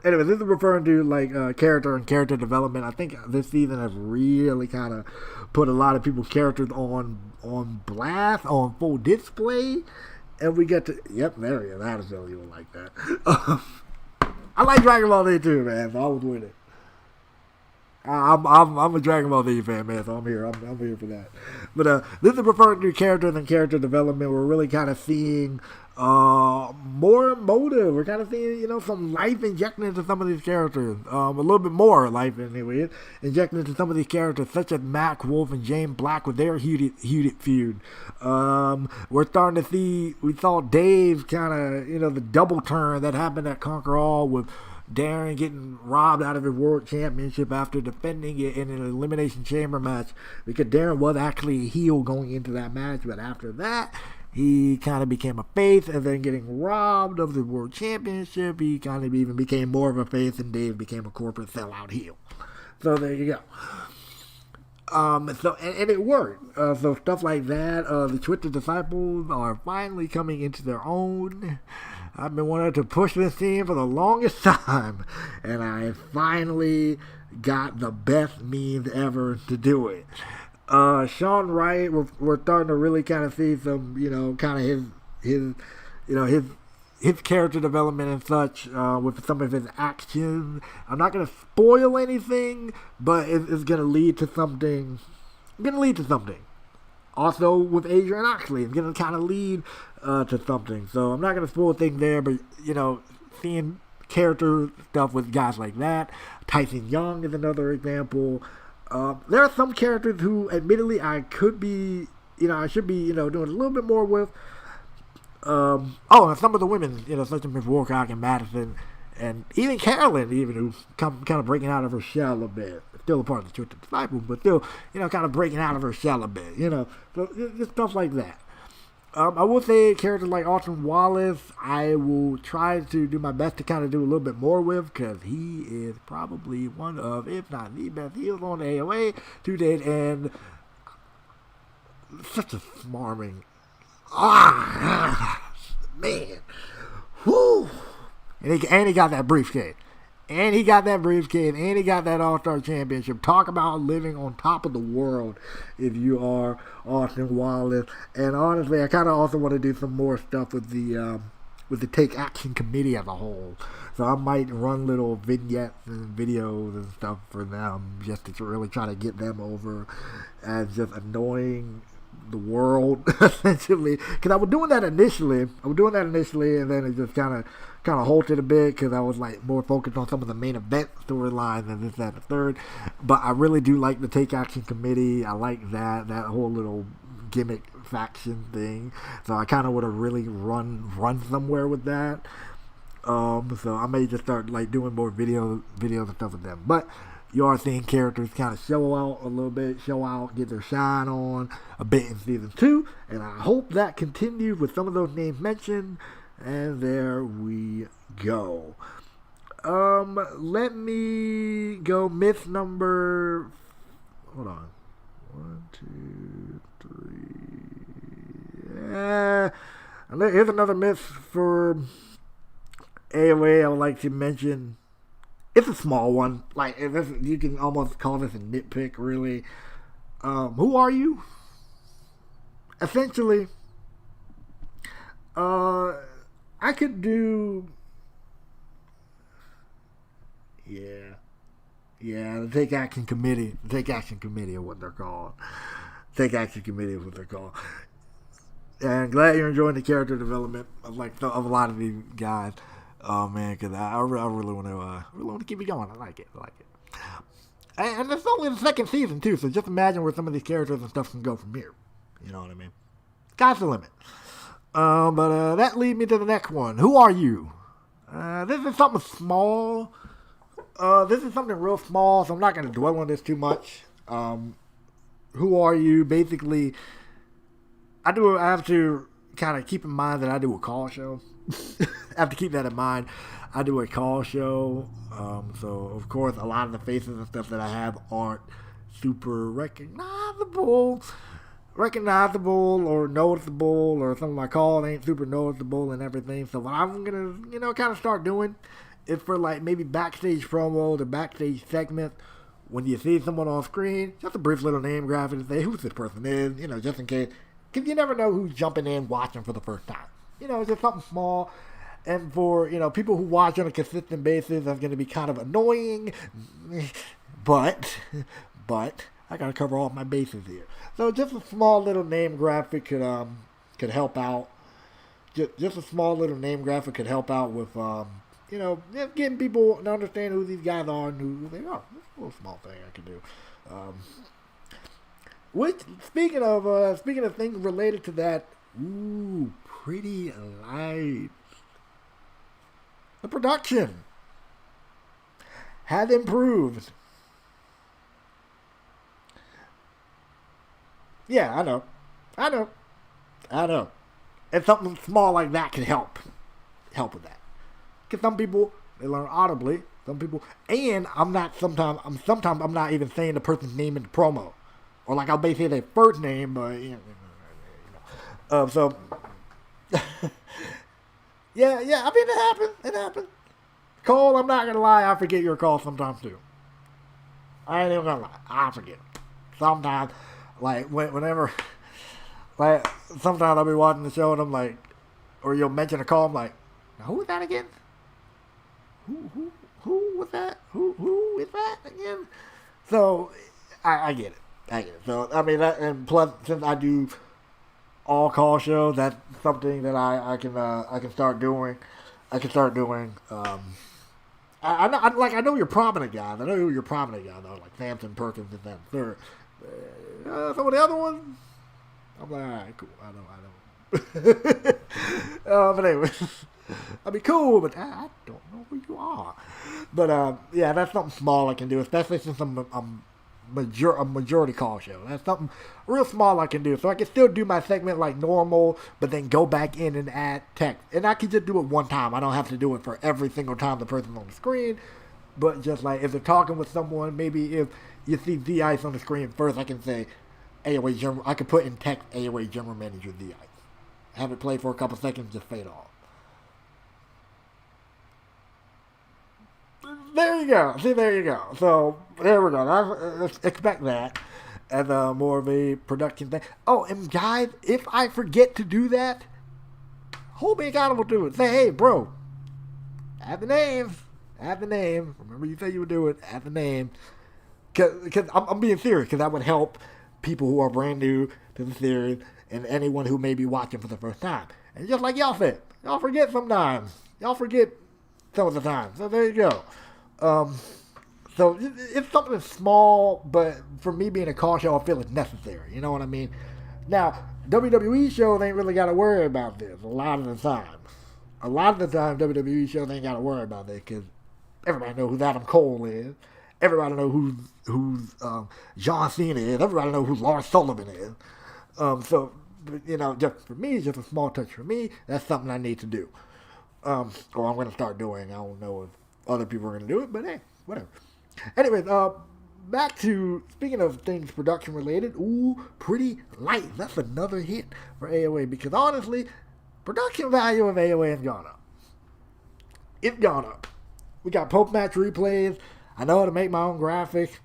Anyway, this is referring to like character and character development. I think this season has really kind of put a lot of people's characters on blast, on full display, and we get to there he is. I had a feeling you would like that. I like Dragon Ball Z too, man. So I was with it. I'm a Dragon Ball Z fan, man. So I'm here. I'm here for that. But this is referring to characters and character development. We're really kind of seeing more motive. We're kind of seeing, some life injected into some of these characters. A little bit more life, anyway, injected into some of these characters, such as Mac Wolf and James Black with their heated feud. We're starting to see. We saw Dave kind of, the double turn that happened at Conquer All with Darren getting robbed out of his world championship after defending it in an elimination chamber match, because Darren was actually a heel going into that match, but after that he kind of became a face, and then getting robbed of the world championship, he kind of even became more of a face, and Dave became a corporate sellout heel. So there you go. And it worked. So stuff like that. The Twitter disciples are finally coming into their own. I've been wanting to push this team for the longest time, and I finally got the best means ever to do it. Sean Wright, we're starting to really kind of see some, kind of his character development and such with some of his actions. I'm not going to spoil anything, but it's going to lead to something. Also, with Adrian Oxley, it's going to kind of lead to something. So I'm not going to spoil things there, but, seeing character stuff with guys like that. Tyson Young is another example. There are some characters who, admittedly, I should be, doing a little bit more with. And some of the women, such as Miss Warcock and Madison, and even Carolyn, who's kind of breaking out of her shell a bit. Still a part of the Church of Disciples, but still, kind of breaking out of her shell a bit, So just stuff like that. I will say characters like Austin Wallace, I will try to do my best to kind of do a little bit more with, because he is probably one of, if not the best heels on the AOA to date, and such a smarming. Man. Whoo. And he got that briefcase. And he got that All-Star Championship. Talk about living on top of the world if you are Austin Wallace. And honestly, I kind of also want to do some more stuff with the Take Action Committee as a whole. So I might run little vignettes and videos and stuff for them just to really try to get them over as just annoying the world, essentially. Because I was doing that initially. And then it just kind of halted a bit because I was like more focused on some of the main event storylines and this, that, and the third. But I really do like the Take Action Committee. I like that whole little gimmick faction thing. So I kind of would have really run somewhere with that. So I may just start like doing more videos and stuff with them. But you are seeing characters kind of show out a little bit, get their shine on a bit in season 2, and I hope that continues with some of those names mentioned. And there we go. Let me go myth number. Hold on. 1, 2, 3. Here's another myth for AOA I would like to mention. It's a small one. Like, you can almost call this a nitpick, really. Who are you? Essentially, I could do... Yeah, the Take Action Committee. The Take Action Committee is what they're called. And glad you're enjoying the character development of a lot of these guys. Oh man, because I really want to keep it going. I like it. And it's only the second season too, so just imagine where some of these characters and stuff can go from here. You know what I mean? Sky's the limit. But that leads me to the next one. Who are you? This is something small. This is something real small, so I'm not going to dwell on this too much. Who are you? Basically, I have to kind of keep in mind that I do a call show. I have to keep that in mind. I do a call show, so of course a lot of the faces and stuff that I have aren't super recognizable or noticeable, or some of my calls ain't super noticeable and everything. So what I'm gonna, kind of start doing is for like maybe backstage promos or backstage segments. When you see someone on screen, just a brief little name graphic to say who this person is, just in case, because you never know who's jumping in watching for the first time. Just something small. And for, people who watch on a consistent basis, that's going to be kind of annoying. But I got to cover all my bases here. So just a small little name graphic could help out. Just a small little name graphic could help out with, just getting people to understand who these guys are and who they are. It's a little small thing I can do. Which, speaking of things related to that, pretty lights. The production has improved. Yeah, I know. And something small like that can help with that. Because some people, they learn audibly. Some people, and sometimes I'm not even saying the person's name in the promo. Or like I'll basically say their first name, but, so... yeah, I mean, it happens. Cole, I'm not gonna lie, I forget your call sometimes too. I ain't even gonna lie, I forget. Sometimes, like, whenever, like, sometimes I'll be watching the show and I'm like, or you'll mention a call, I'm like, now who was that again? Who was that? Who is that again? So, I get it. So, I mean, and plus, since I do all call shows, that's something that I can start doing. I know your prominent guys. I know who your prominent guys are, like Samson, Perkins, and that third. Some of the other ones, I'm like, all right, cool. I know. But anyway, I mean, cool, but I don't know who you are. But yeah, that's something small I can do, especially since I'm a majority call show. That's something real small I can do. So I can still do my segment like normal, but then go back in and add text. And I can just do it one time. I don't have to do it for every single time the person's on the screen. But just like if they're talking with someone, maybe if you see The Ice on the screen first, I can say AOA General. I could put in text AOA General Manager The Ice. Have it play for a couple seconds, just fade off. There you go. So, there we go. Expect that as more of a production thing. Oh, and guys, if I forget to do that, hold me accountable to it. Say, hey, bro, add the name. Remember you said you would do it. Add the name. Because I'm being serious, because that would help people who are brand new to the series and anyone who may be watching for the first time. And just like y'all said, y'all forget sometimes. Y'all forget some of the time. So there you go. So it's something small, but for me being a car show, I feel it's necessary. You know what I mean? Now, WWE shows ain't really got to worry about this a lot of the time. A lot of the time, WWE shows ain't got to worry about this because everybody knows who Adam Cole is. Everybody knows who's John Cena is. Everybody knows who Lars Sullivan is. So, you know, just for me, just a small touch for me. That's something I need to do. Or I'm going to start doing. I don't know if other people are going to do it, but hey, whatever. Anyways, back to, speaking of things production related, Pretty Lights. That's another hit for AOA because honestly, production value of AOA has gone up. It's gone up. We got post-match replays. I know how to make my own graphics.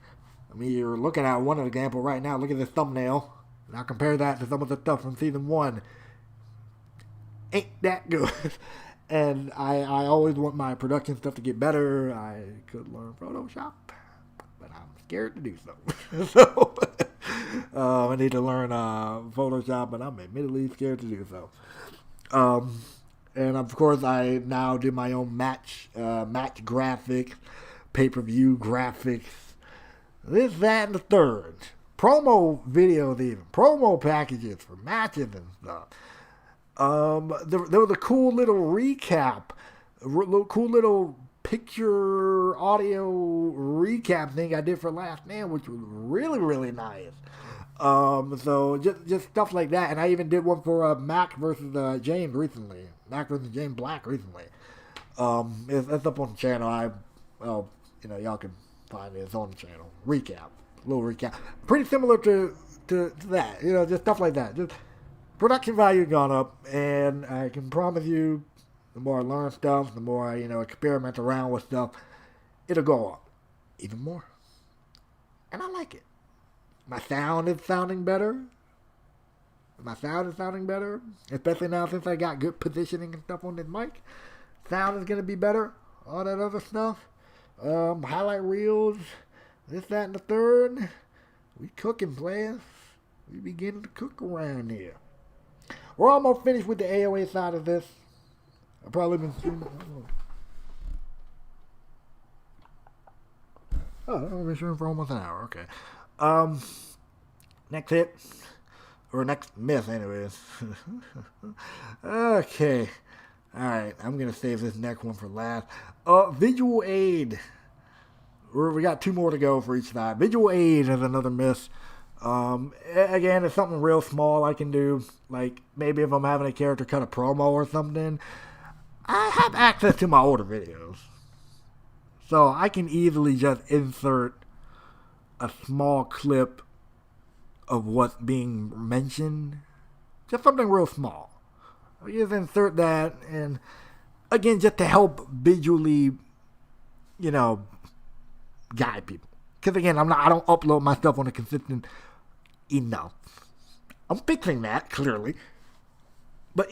I mean, you're looking at one example right now. Look at this thumbnail. Now compare that to some of the stuff from season 1. Ain't that good. And I always want my production stuff to get better. I could learn Photoshop, but I'm scared to do so. So I need to learn Photoshop, but I'm admittedly scared to do so. And of course, I now do my own match graphics, pay-per-view graphics, this, that, and the third. Promo videos even. Promo packages for matches and stuff. There was a cool little recap, cool little picture audio recap thing I did for Last Man, which was really, really nice. So just stuff like that. And I even did one for Mac versus James recently. Mac versus James Black recently. It's up on the channel. Y'all can find it. It's on the channel. Recap. Little recap. Pretty similar to that. You know, just stuff like that. Just production value gone up, and I can promise you, the more I learn stuff, the more I, experiment around with stuff, it'll go up even more. And I like it. My sound is sounding better. Especially now since I got good positioning and stuff on this mic. Sound is going to be better. All that other stuff. Highlight reels. This, that, and the third. We cooking, players. We beginning to cook around here. We're almost finished with the AOA side of this. I've probably been streaming. I've been streaming for almost an hour. Okay. Next hit. Or next miss, anyways. Okay. Alright, I'm going to save this next one for last. Visual aid. We got 2 more to go for each side. Visual aid is another miss. Again, it's something real small I can do. Like, maybe if I'm having a character cut a promo or something, I have access to my older videos. So I can easily just insert a small clip of what's being mentioned. Just something real small. I just insert that, and again, just to help visually, guide people. Because again, I don't upload my stuff on a consistent enough. I'm fixing that, clearly. But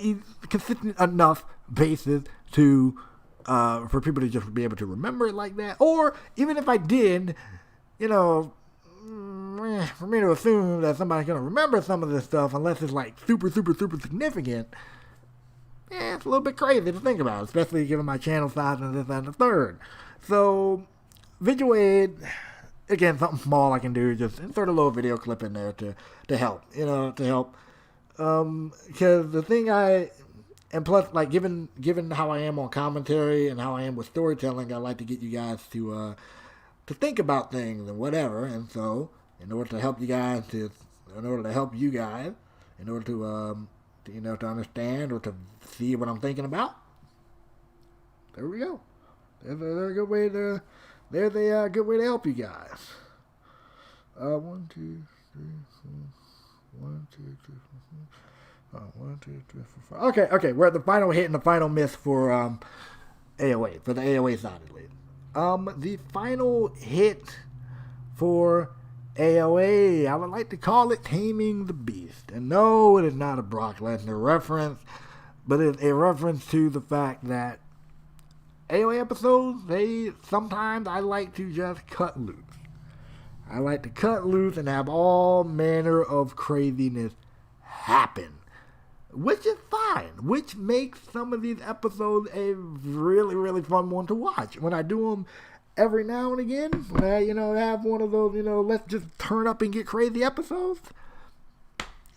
consistent enough basis to, for people to just be able to remember it like that. Or, even if I did, for me to assume that somebody's going to remember some of this stuff, unless it's like super, super, super significant, it's a little bit crazy to think about, especially given my channel size and this and the third. So, visual aid, again, something small I can do, just insert a little video clip in there to help, because the thing and plus, like, given how I am on commentary and how I am with storytelling, I like to get you guys to think about things and whatever, and so, in order to help you guys, to understand or to see what I'm thinking about, there we go. There's a good way to... There's a good way to help you guys. 1, 2, 3, 4. 1, 2, 3, 4. 1, 2, 3, 4, 5. Okay. We're at the final hit and the final miss for AOA, for the AOA side at least. The final hit for AOA, I would like to call it Taming the Beast. And no, it is not a Brock Lesnar reference, but it's a reference to the fact that AOA episodes, sometimes I like to just cut loose. I like to cut loose and have all manner of craziness happen. Which is fine. Which makes some of these episodes a really, really fun one to watch. When I do them every now and again, when I, have one of those, let's just turn up and get crazy episodes.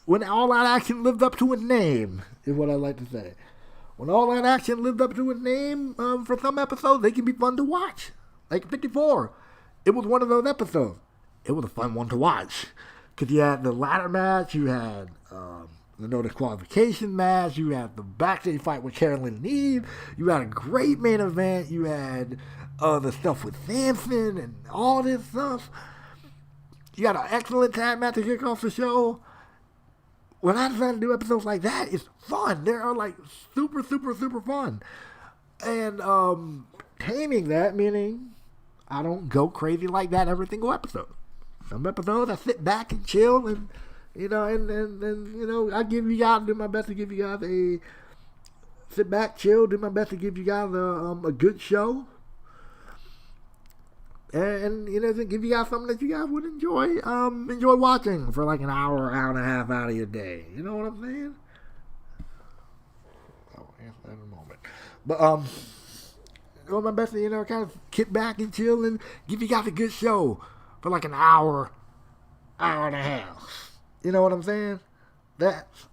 When all that action lived up to its name, is what I like to say. When all that action lived up to its name, for some episodes, they can be fun to watch. Like 54. It was one of those episodes. It was a fun one to watch. Because you had the ladder match, you had the no disqualification match, you had the backstage fight with Carolyn and Eve, you had a great main event, you had the stuff with Samson and all this stuff. You had an excellent tag match to kick off the show. When I decide to do episodes like that, it's fun. They are like super, super, super fun. And taming that, meaning I don't go crazy like that every single episode. Some episodes I sit back and chill and I give you guys, do my best to give you guys a sit back, chill, do my best to give you guys a good show. And give you guys something that you guys would enjoy watching for like an hour and a half out of your day. You know what I'm saying? I'll answer that in a moment. But do my best to kind of kick back and chill and give you guys a good show for like an hour and a half. You know what I'm saying? That's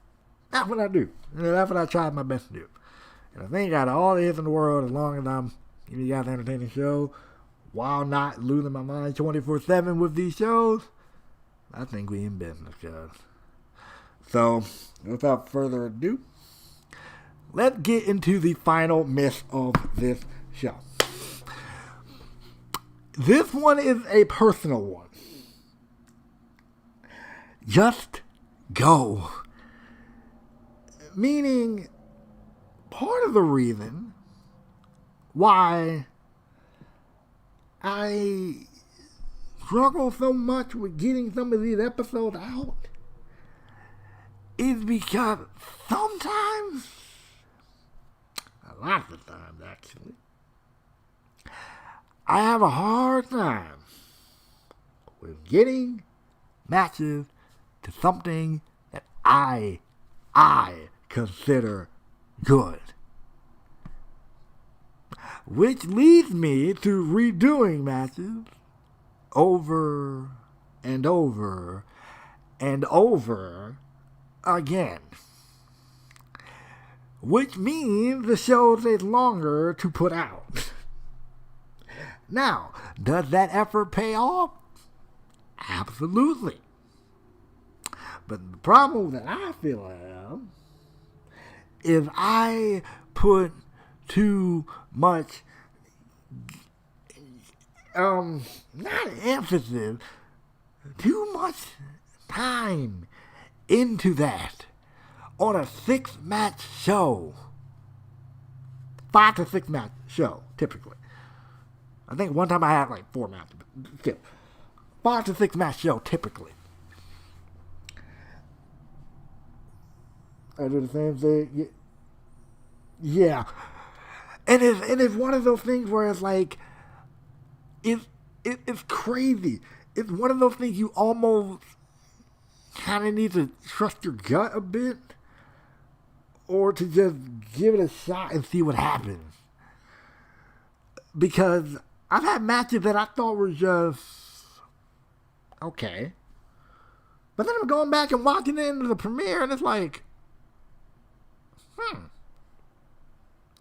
what I do. That's what I try my best to do. And I think out of all the hits in the world, as long as I'm giving you guys an entertaining show, while not losing my mind 24/7 with these shows, I think we in business, guys. So, without further ado, let's get into the final miss of this show. This one is a personal one. Just go. Meaning, part of the reason why I struggle so much with getting some of these episodes out is because sometimes, a lot of times actually, I have a hard time with getting matches to something that I consider good. Which leads me to redoing matches over and over and over again. Which means the show takes longer to put out. Now, does that effort pay off? Absolutely. But the problem that I feel I have is I put too much, not emphasis, too much time into that on a 6-match show. 5 to 6 match show, typically. I think one time I had like 4 matches, but still. 5 to 6 match show, typically. I do the same thing. Yeah. And it's one of those things where it's like, it's crazy. It's one of those things you almost kind of need to trust your gut a bit, or to just give it a shot and see what happens. Because I've had matches that I thought were just okay, but then I'm going back and watching it into the premiere, and it's like,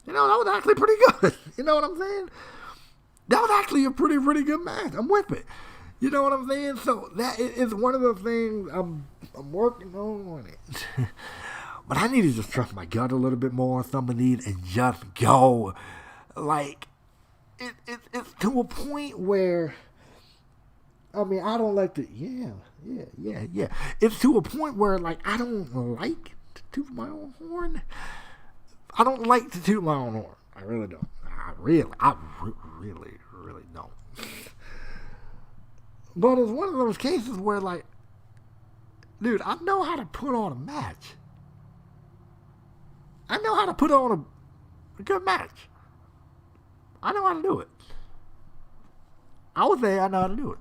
that was actually pretty good. You know what I'm saying? That was actually a pretty good match. I'm with it. You know what I'm saying? So that is one of the things I'm working on it. But I need to just trust my gut a little bit more on some of these and just go. Like, it's to a point where, I mean, I don't like to, yeah. It's to a point where, like, I don't like to toot my own horn. I don't like to toot my own horn. I really don't. I really don't. But it's one of those cases where, like, dude, I know how to put on a match. I know how to put on a good match. I know how to do it. I would say I know how to do it.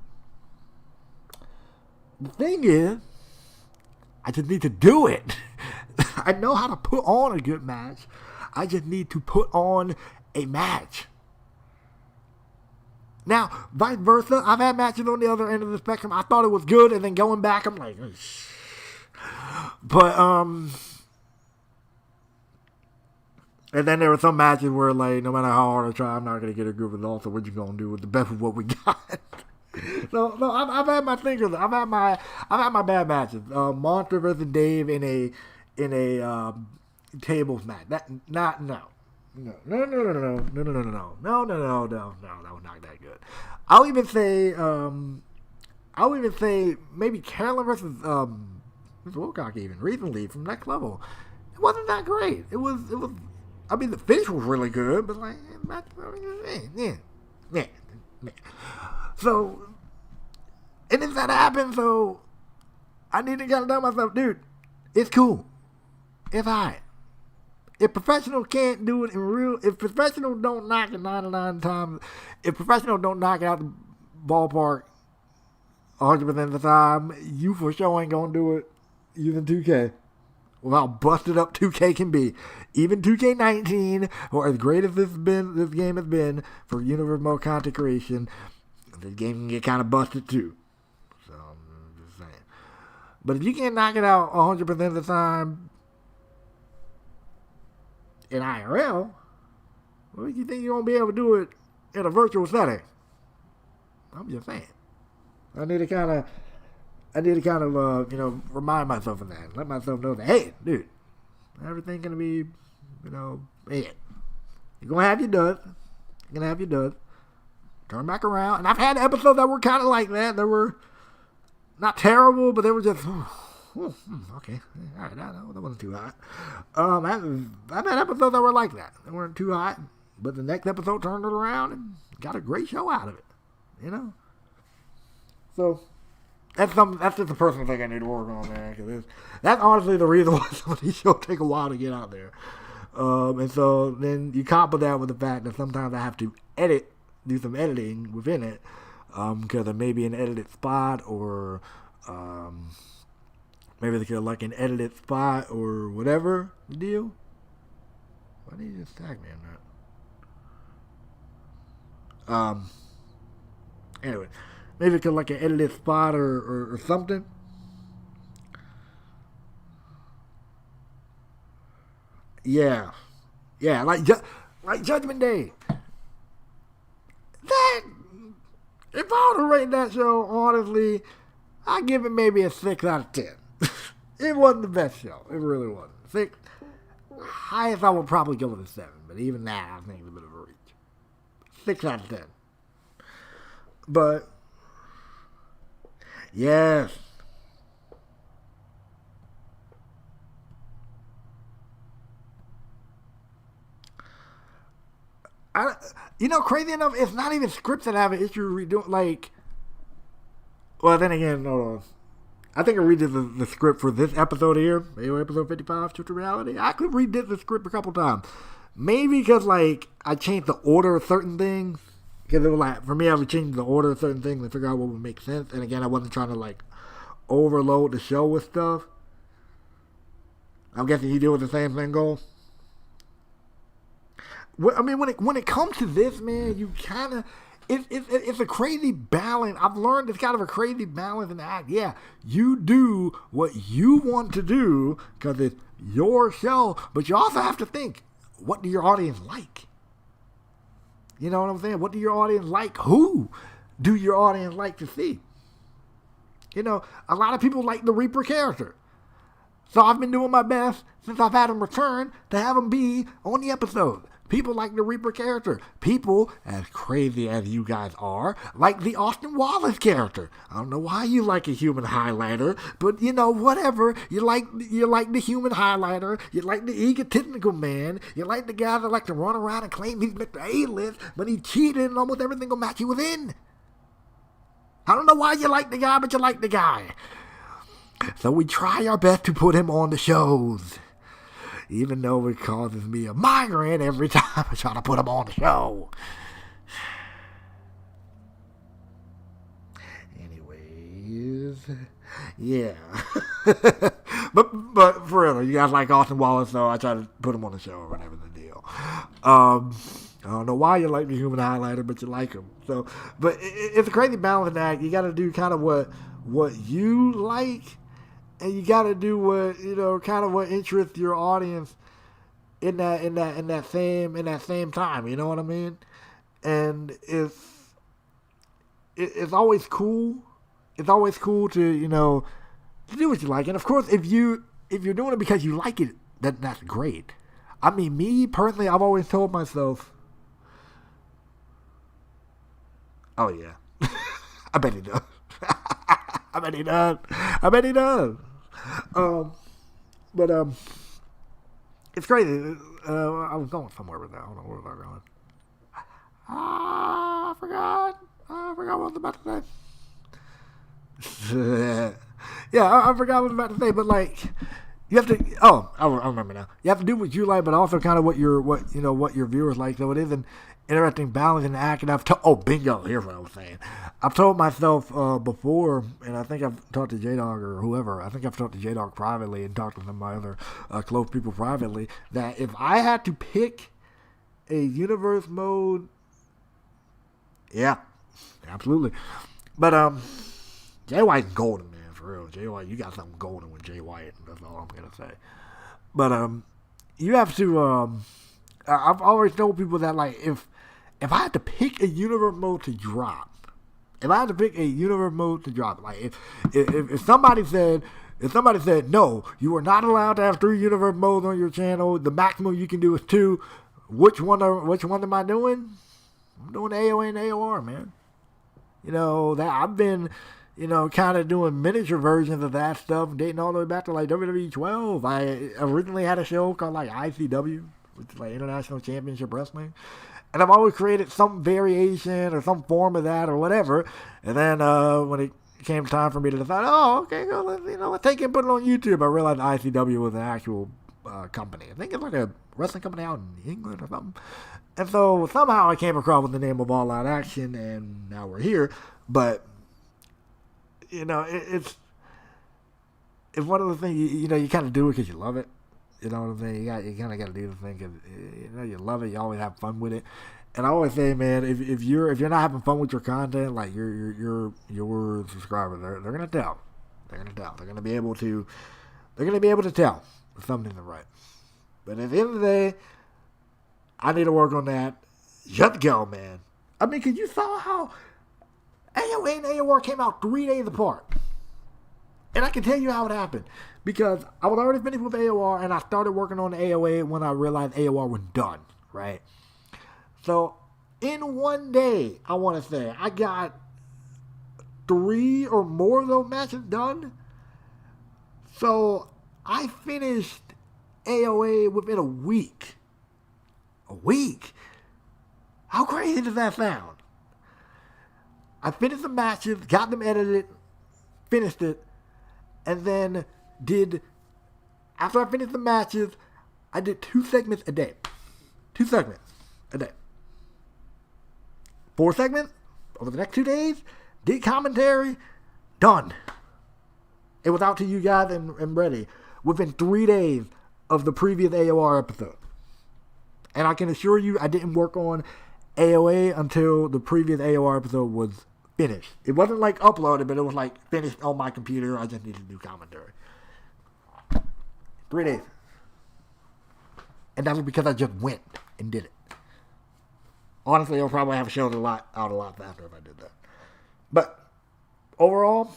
The thing is, I just need to do it. I know how to put on a good match. I just need to put on a match. Now, vice versa, I've had matches on the other end of the spectrum. I thought it was good, and then going back, I'm like, but, and then there were some matches where, like, no matter how hard I try, I'm not going to get a good result, so what you going to do with the best of what we got? So, no, I've had my thinkers. I've had my bad matches. Monster versus Dave in a tables match. That no. No, that was not that good. I'll even say maybe Carolyn versus Wilcock even recently from Next Level. It wasn't that great. It was. I mean, the finish was really good, but like, yeah. So, and if that happens, so I need to gotta tell myself, dude, it's cool. It's alright. If professionals can't do it if professionals don't knock it 99 times, if professionals don't knock it out the ballpark 100% of the time, you for sure ain't gonna do it using 2K. Well, how busted up 2K can be. Even 2K19, or as great as this game has been for universe mode content creation, this game can get kind of busted too. So, I'm just saying. But if you can't knock it out 100% of the time in IRL, well, you think you're going to be able to do it in a virtual setting? I'm just saying. I need to kind of, remind myself of that. Let myself know that, hey, dude, everything's going to be, hey, you're going to have your duds. Turn back around. And I've had episodes that were kind of like that. They were not terrible, but they were just, okay. All right, that wasn't too hot. I've had episodes that were like that. They weren't too hot, but the next episode turned it around and got a great show out of it, So, that's just a personal thing I need to work on, man, because that's honestly the reason why some of these shows take a while to get out there. And so then you couple that with the fact that sometimes I have to do some editing within it, because there may be an edited spot, or maybe they could like an edited spot or whatever the deal. Why did you just tag me on that? Anyway, maybe it could like an edited spot or something. Yeah, like Judgment Day. That, if I were to rate that show, honestly, I'd give it maybe a 6 out of 10. It wasn't the best show. It really wasn't. 6. Highest I would probably go with a 7, but even that I think is a bit of a reach. 6 out of 10. But yes. Crazy enough, it's not even scripts that have an issue redoing. Like, well, then again, no. I think I redid the script for this episode here, AOR episode 55, True to Reality. I could redid the script a couple times. Maybe because, like, I changed the order of certain things. Because it was like, for me, I would change the order of certain things and figure out what would make sense. And again, I wasn't trying to, like, overload the show with stuff. I'm guessing you deal with the same thing, Goal. I mean, when it comes to this, man, you kind of, it's a crazy balance. I've learned it's kind of a crazy balance in the act. Yeah, you do what you want to do because it's your show, but you also have to think, what do your audience like? You know what I'm saying? What do your audience like? Who do your audience like to see? A lot of people like the Reaper character. So I've been doing my best since I've had him return to have him be on the episode. People like the Reaper character. People, as crazy as you guys are, like the Austin Wallace character. I don't know why you like a human highlighter, but whatever. You like the human highlighter. You like the egotistical man. You like the guy that like to run around and claim he's Mr. A-list, but he cheated in almost every single match he was in. I don't know why you like the guy, but you like the guy. So we try our best to put him on the shows. Even though it causes me a migraine every time I try to put him on the show. Anyways, Yeah. but for real, you guys like Austin Wallace, so I try to put him on the show or whatever the deal. I don't know why you like the human highlighter, but you like him. So, but it's a crazy balancing act. You got to do kind of what you like, and you got to do what kind of what interests your audience in that same time. You know what I mean? And it's always cool. It's always cool to to do what you like. And of course, if you're doing it because you like it, that's great. I mean, me personally, I've always told myself, oh yeah, I bet he does. I bet he does. I bet he does. But it's crazy. I was going somewhere with that. I don't know where was I going. I forgot what I was about to say. Yeah, I forgot what I was about to say, but like, you have to. Oh, I remember now. You have to do what you like, but also kind of what your viewers like. So it is an interesting balance and act. And bingo. Here's what I was saying. I've told myself before, and I think I've talked to J-Dog or whoever. I think I've talked to J-Dog privately and talked to some of my other close people privately. That if I had to pick a universe mode, yeah, absolutely. But Jay White's golden, man, for real. Jay White, you got something golden with Jay White. That's all I'm gonna say. But you have to. I've always told people that like if I had to pick a universe mode to drop, like if somebody said no, you are not allowed to have 3 universe modes on your channel. The maximum you can do is 2. Which one am I doing? I'm doing AOA and AOR, man. That I've been, kind of doing miniature versions of that stuff, dating all the way back to like WWE 12. I originally had a show called like ICW, which is like International Championship Wrestling. And I've always created some variation or some form of that or whatever. And then when it came time for me to decide, okay, let's take it and put it on YouTube, I realized ICW was an actual company. I think it's like a wrestling company out in England or something. And so somehow I came across with the name of All Out Action, and now we're here. But it's one of the things you kind of do it because you love it. You know what I'm saying? You kind of got to do the thing because you love it. You always have fun with it. And I always say, man, if you're not having fun with your content, like your subscribers, they're gonna tell. They're gonna be able to tell if something isn't right. But at the end of the day, I need to work on that. Just go, man. I mean, because you saw how AOA and AOR came out 3 days apart. And I can tell you how it happened. Because I was already finished with AOR, and I started working on AOA when I realized AOR was done, right? So, in one day, I want to say, I got 3 or more of those matches done. So, I finished AOA within a week. A week? How crazy does that sound? I finished the matches, got them edited, finished it, and then after I finished the matches, I did 2 segments a day. 2 segments a day. 4 segments over the next 2 days, did commentary, done. It was out to you guys and ready within 3 days of the previous AOR episode. And I can assure you, I didn't work on AOA until the previous AOR episode was finished. It wasn't like uploaded, but it was like finished on my computer. I just needed to do commentary. 3 days. And that was because I just went and did it. Honestly, I'll probably have shows out a lot faster if I did that. But overall,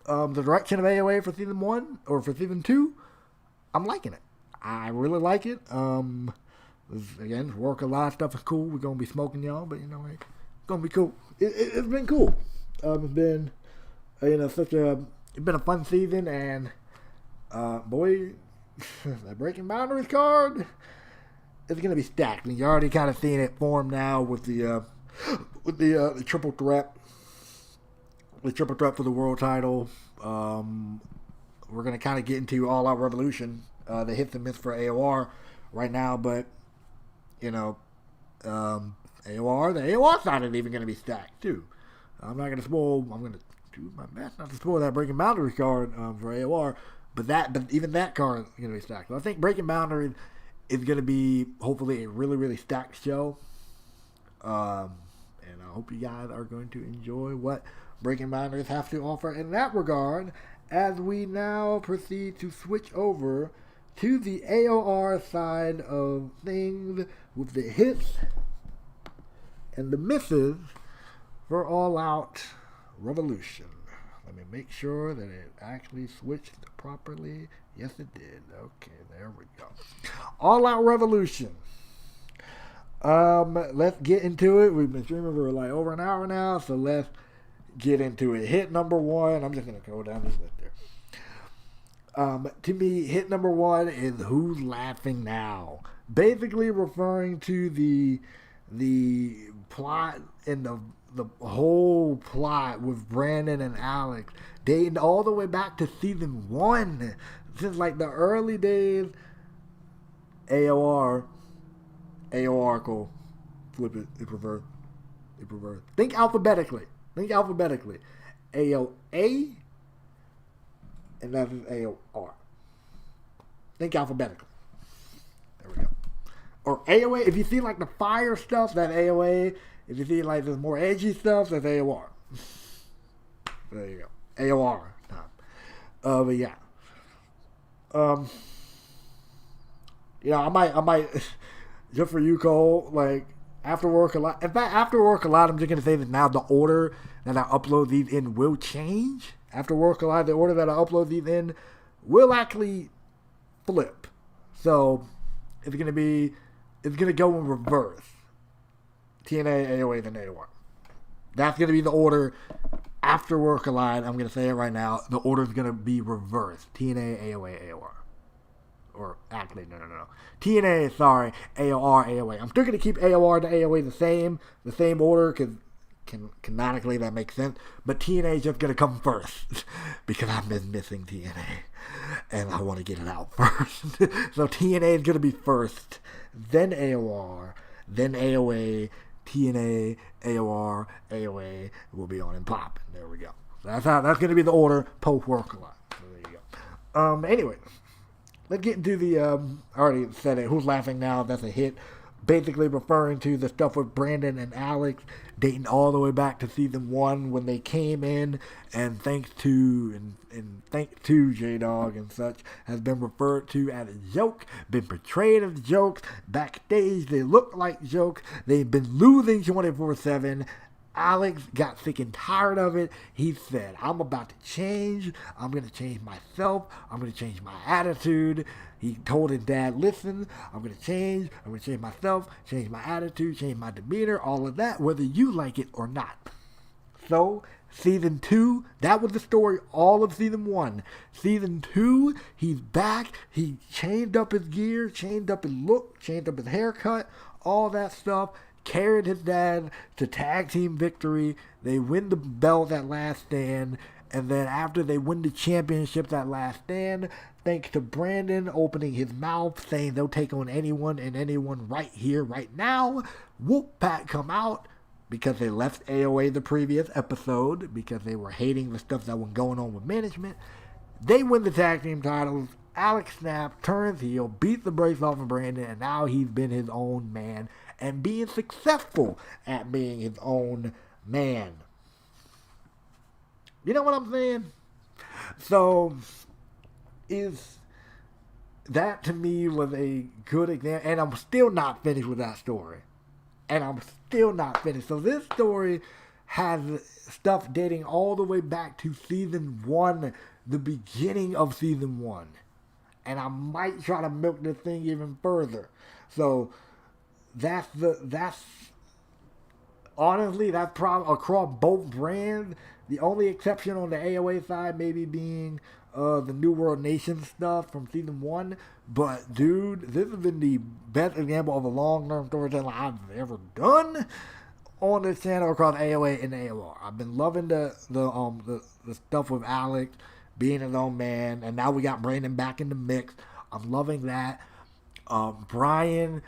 the direction of AOA for season 1 or for season 2, I'm liking it. I really like it. Again, work a lot of stuff is cool. We're gonna be smoking y'all, but it's gonna be cool. It's been cool. It's been it's been a fun season, and boy, that Breaking Boundaries card is gonna be stacked. And you're already kind of seeing it form now with the triple threat, for the world title. We're gonna kind of get into All Out Revolution, the hits and miss for AOR right now, but AOR, the AOR side is even going to be stacked too. I'm not going to spoil. I'm going to do my best not to spoil that Breaking Boundaries card for AOR, but even that card is going to be stacked. So I think Breaking Boundaries is going to be hopefully a really, really stacked show. And I hope you guys are going to enjoy what Breaking Boundaries have to offer in that regard, as we now proceed to switch over to the AOR side of things with the hits and the misses for All Out Revolution. Let me make sure that it actually switched properly. Yes, it did. Okay, there we go. All Out Revolution. Let's get into it. We've been streaming for like over an hour now, so let's get into it. Hit number one. I'm just going to go down this list there. To me, hit number one is Who's Laughing Now? Basically referring to the plot and the whole plot with Brandon and Alex dating all the way back to season 1. Since like the early days, AOR, cool. Flip it, it reverse. Think alphabetically. AOA, and that is AOR. Think alphabetically. There we go. Or AOA, if you see like the fire stuff, that's AOA. If you see like the more edgy stuff, that's AOR. There you go. AOR. But yeah. I might, just for you, Cole, like, after work a lot. In fact, after work a lot, I'm just going to say that now the order that I upload these in will change. After work a lot, the order that I upload these in will actually flip. So, it's going to go in reverse. TNA, AOA, then AOR. That's going to be the order after work a lot. I'm going to say it right now. The order is going to be reversed. TNA, AOA, AOR. Or actually, no. TNA, sorry, AOR, AOA. I'm still going to keep AOR to AOA the same order, because canonically that makes sense. But TNA is just going to come first, because I've been missing TNA, and I want to get it out first. So TNA is going to be first, then AOR, then AOA, TNA, AOR, AOA will be on and popping. There we go. So that's going to be the order post-work a lot. So there you go. Anyway. Let's get into the, I already said it, Who's Laughing Now? That's a hit. Basically referring to the stuff with Brandon and Alex dating all the way back to season 1 when they came in, and thanks to J-Dog and such, has been referred to as a joke, been portrayed as jokes. Backstage, they look like jokes. They've been losing 24/7. Alex got sick and tired of it. He said, I'm about to change. I'm going to change myself. I'm going to change my attitude. He told his dad, listen, I'm going to change. I'm going to change myself, change my attitude, change my demeanor, all of that, whether you like it or not. So, season 2, that was the story all of season 1. Season 2, he's back. He changed up his gear, changed up his look, changed up his haircut, all that stuff. Carried his dad to tag team victory. They win the belt at Last Stand. And then after they win the championship at Last Stand, thanks to Brandon opening his mouth, saying they'll take on anyone and anyone right here, right now, Wolfpack come out because they left AOA the previous episode because they were hating the stuff that was going on with management. They win the tag team titles. Alex Snap turns heel, beats the brakes off of Brandon, and now he's been his own man and being successful at being his own man. You know what I'm saying? So, that to me was a good example, and I'm still not finished with that story. So this story has stuff dating all the way back to season 1, the beginning of season 1. And I might try to milk this thing even further. So, that's honestly, that's probably across both brands. The only exception on the AOA side maybe being the New World Nation stuff from season 1. But, dude, this has been the best example of a long-term storytelling I've ever done on this channel across AOA and AOR. I've been loving the stuff with Alex being his own man, and now we got Brandon back in the mix. I'm loving that. Brian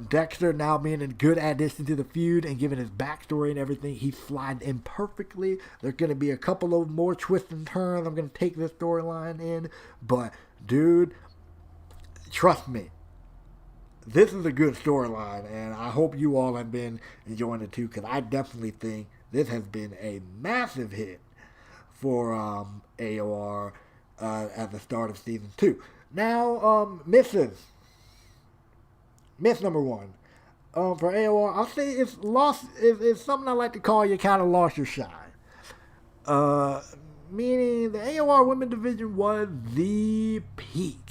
Dexter now being a good addition to the feud and giving his backstory and everything. He's sliding in perfectly. There's going to be a couple of more twists and turns I'm going to take this storyline in. But, dude, trust me, this is a good storyline. And I hope you all have been enjoying it too, because I definitely think this has been a massive hit for AOR at the start of season 2. Now, Miss number 1. For AOR, I'll say it's lost. It's something I like to call you kind of lost your shine. Uh, Meaning the AOR women division was the peak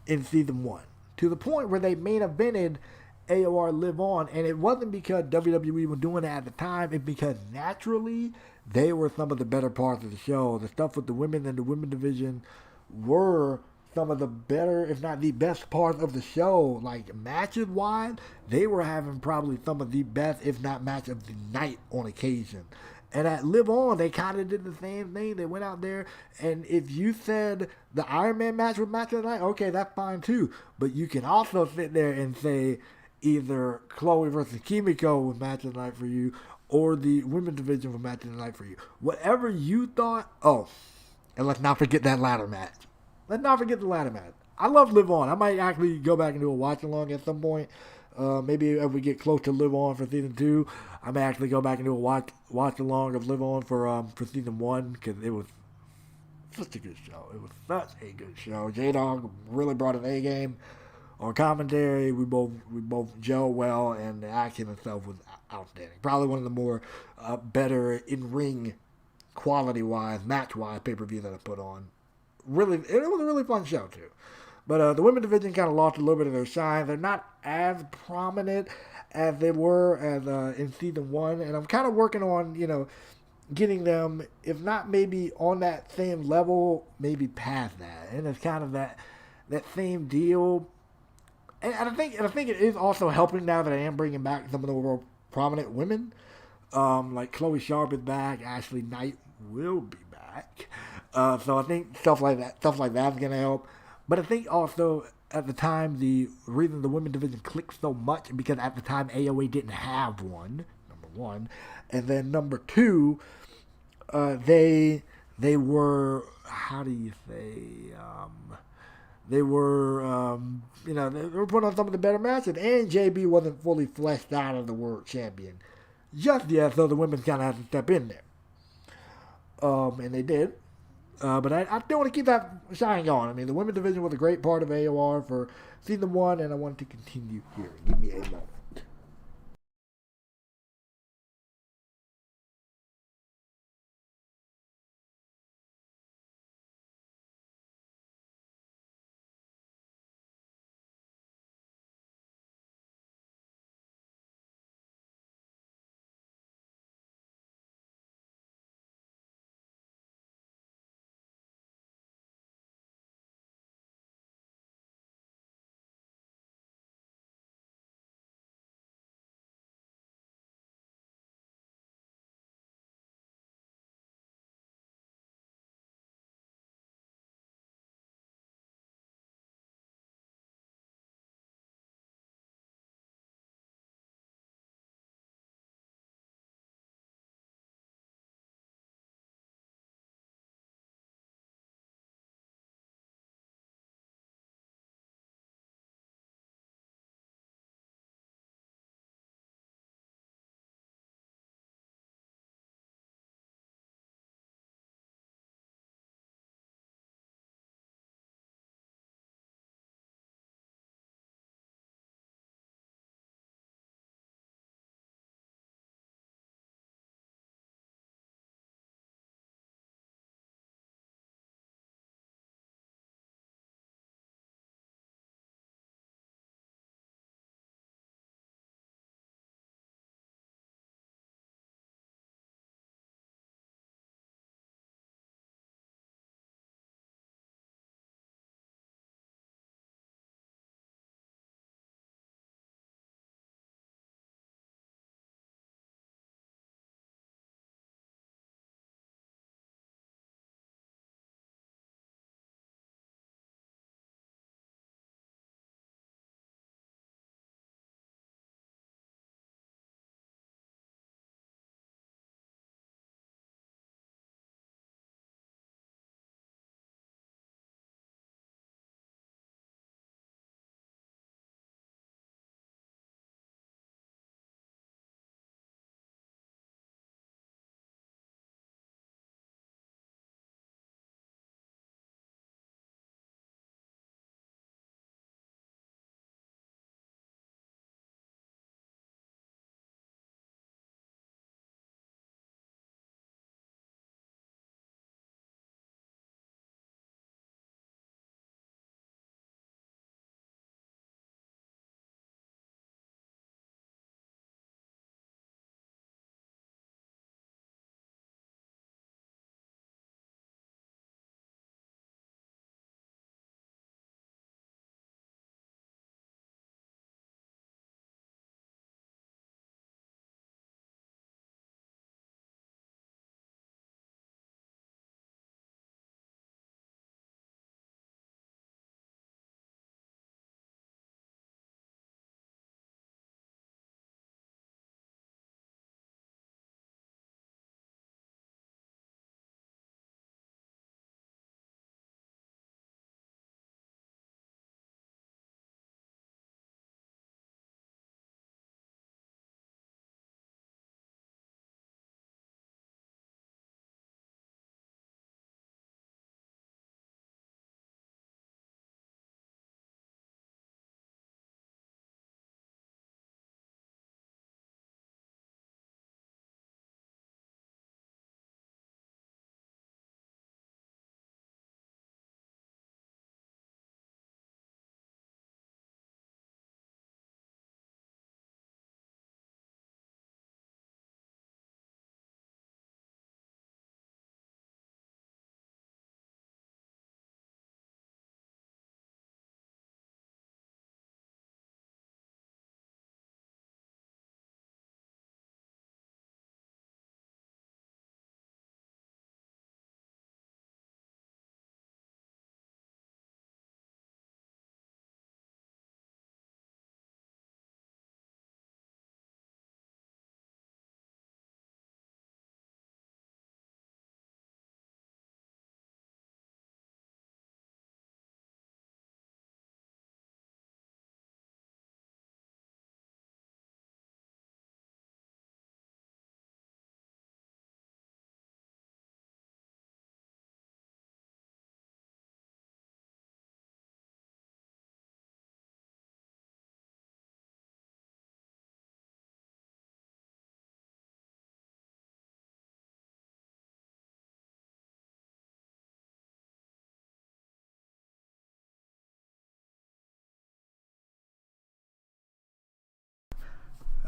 in season 1, to the point where they main evented AOR Live On, and it wasn't because WWE was doing it at the time. It's because naturally they were some of the better parts of the show. The stuff with the women and the women division were some of the better, if not the best parts of the show. Like matches wise, they were having probably some of the best, if not match of the night on occasion. And at Live On, they kind of did the same thing. They went out there, and if you said the Iron Man match was match of the night, okay, that's fine too. But you can also sit there and say either Chloe versus Kimiko was match of the night for you, or the women's division was match of the night for you. Whatever you thought. Oh, and let's not forget that ladder match. Let's not forget the ladder match. I love Live On. I might actually go back and do a watch along at some point. Maybe if we get close to Live On for season 2, I may actually go back and do a watch along of Live On for season 1, because it was such a good show. It was such a good show. J-Dog really brought an A game on commentary. We both gel well, and the action itself was outstanding. Probably one of the more better in ring quality wise, match wise pay per view that I put on. Really, it was a really fun show too. But the women's division kind of lost a little bit of their shine. They're not as prominent as they were as in season 1, and I'm kind of working on getting them, if not maybe on that same level, maybe past that. And it's kind of that same deal. And I think it is also helping now that I am bringing back some of the more prominent women. Like Chloe Sharp is back. Ashley Knight will be back. So I think stuff like that's gonna help. But I think also at the time the reason the women's division clicked so much because at the time AOA didn't have one. Number 1, and then number 2, they were, how do you say, they were they were putting on some of the better matches, and JB wasn't fully fleshed out as the world champion just yet, so the women kind of had to step in there. And they did. But I still want to keep that shine going. I mean, the women's division was a great part of AOR for season 1, and I want to continue here. Give me a moment.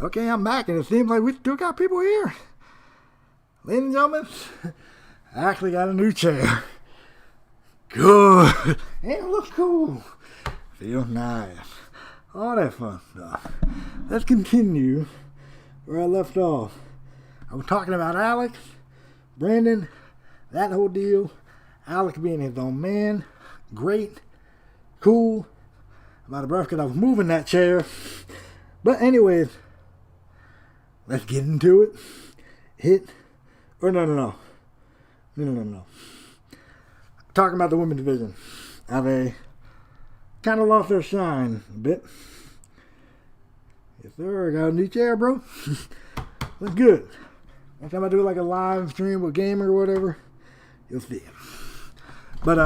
Okay, I'm back, and it seems like we still got people here. Ladies and gentlemen, I actually got a new chair. Good. And it looks cool. Feels nice. All that fun stuff. Let's continue where I left off. I was talking about Alex, Brandon, that whole deal. Alex being his own man. Great. Cool. I'm out of breath because I was moving that chair. But anyways, let's get into it. No. Talking about the women's division. How they kind of lost their shine a bit. Yes, sir. I got a new chair, bro. Looks good. Next time I do like a live stream with Gamer or whatever, you'll see it. But,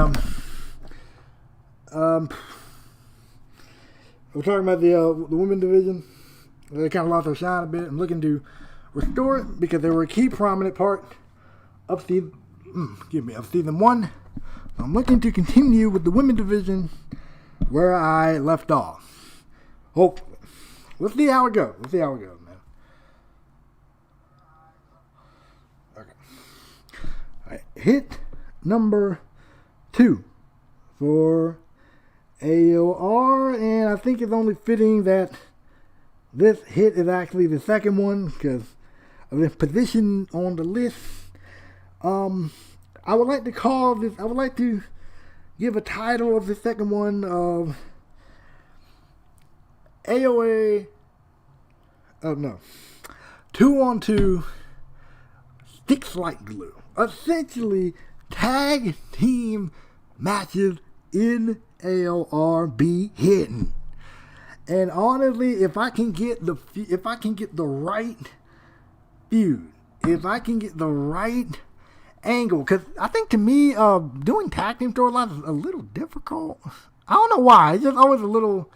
we're talking about the women's division. They kind of lost their shine a bit. I'm looking to restore it because they were a key prominent part of season 1. I'm looking to continue with the women's division where I left off. Hopefully. We'll see how it goes. Man. Okay. All right. Hit number 2 for AOR, and I think it's only fitting that this hit is actually the second one because of its position on the list. I would like to give a title of the second one of AOA. 2-on-2 sticks like glue. Essentially, tag team matches in AOR be hidden. And honestly, if I can get the right feud, if I can get the right angle, because I think to me, doing tag team storylines is a little difficult. I don't know why. It's always a little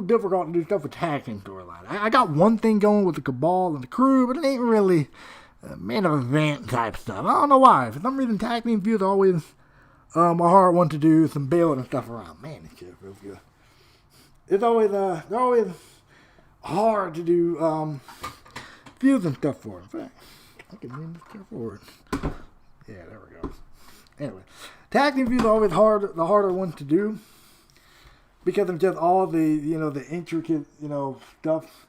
difficult to do stuff with tag team storylines. I got one thing going with the Cabal and the Crew, but it ain't really main event type stuff. I don't know why. For some reason, tag team feuds are always a hard one to do. Some building and stuff around. Man, this shit feels good. It's always they're always hard to do feuds and stuff for. In fact, I can move this chair forward. Yeah, there we go. Anyway, tag team feuds are always the harder ones to do because of just all the intricate stuff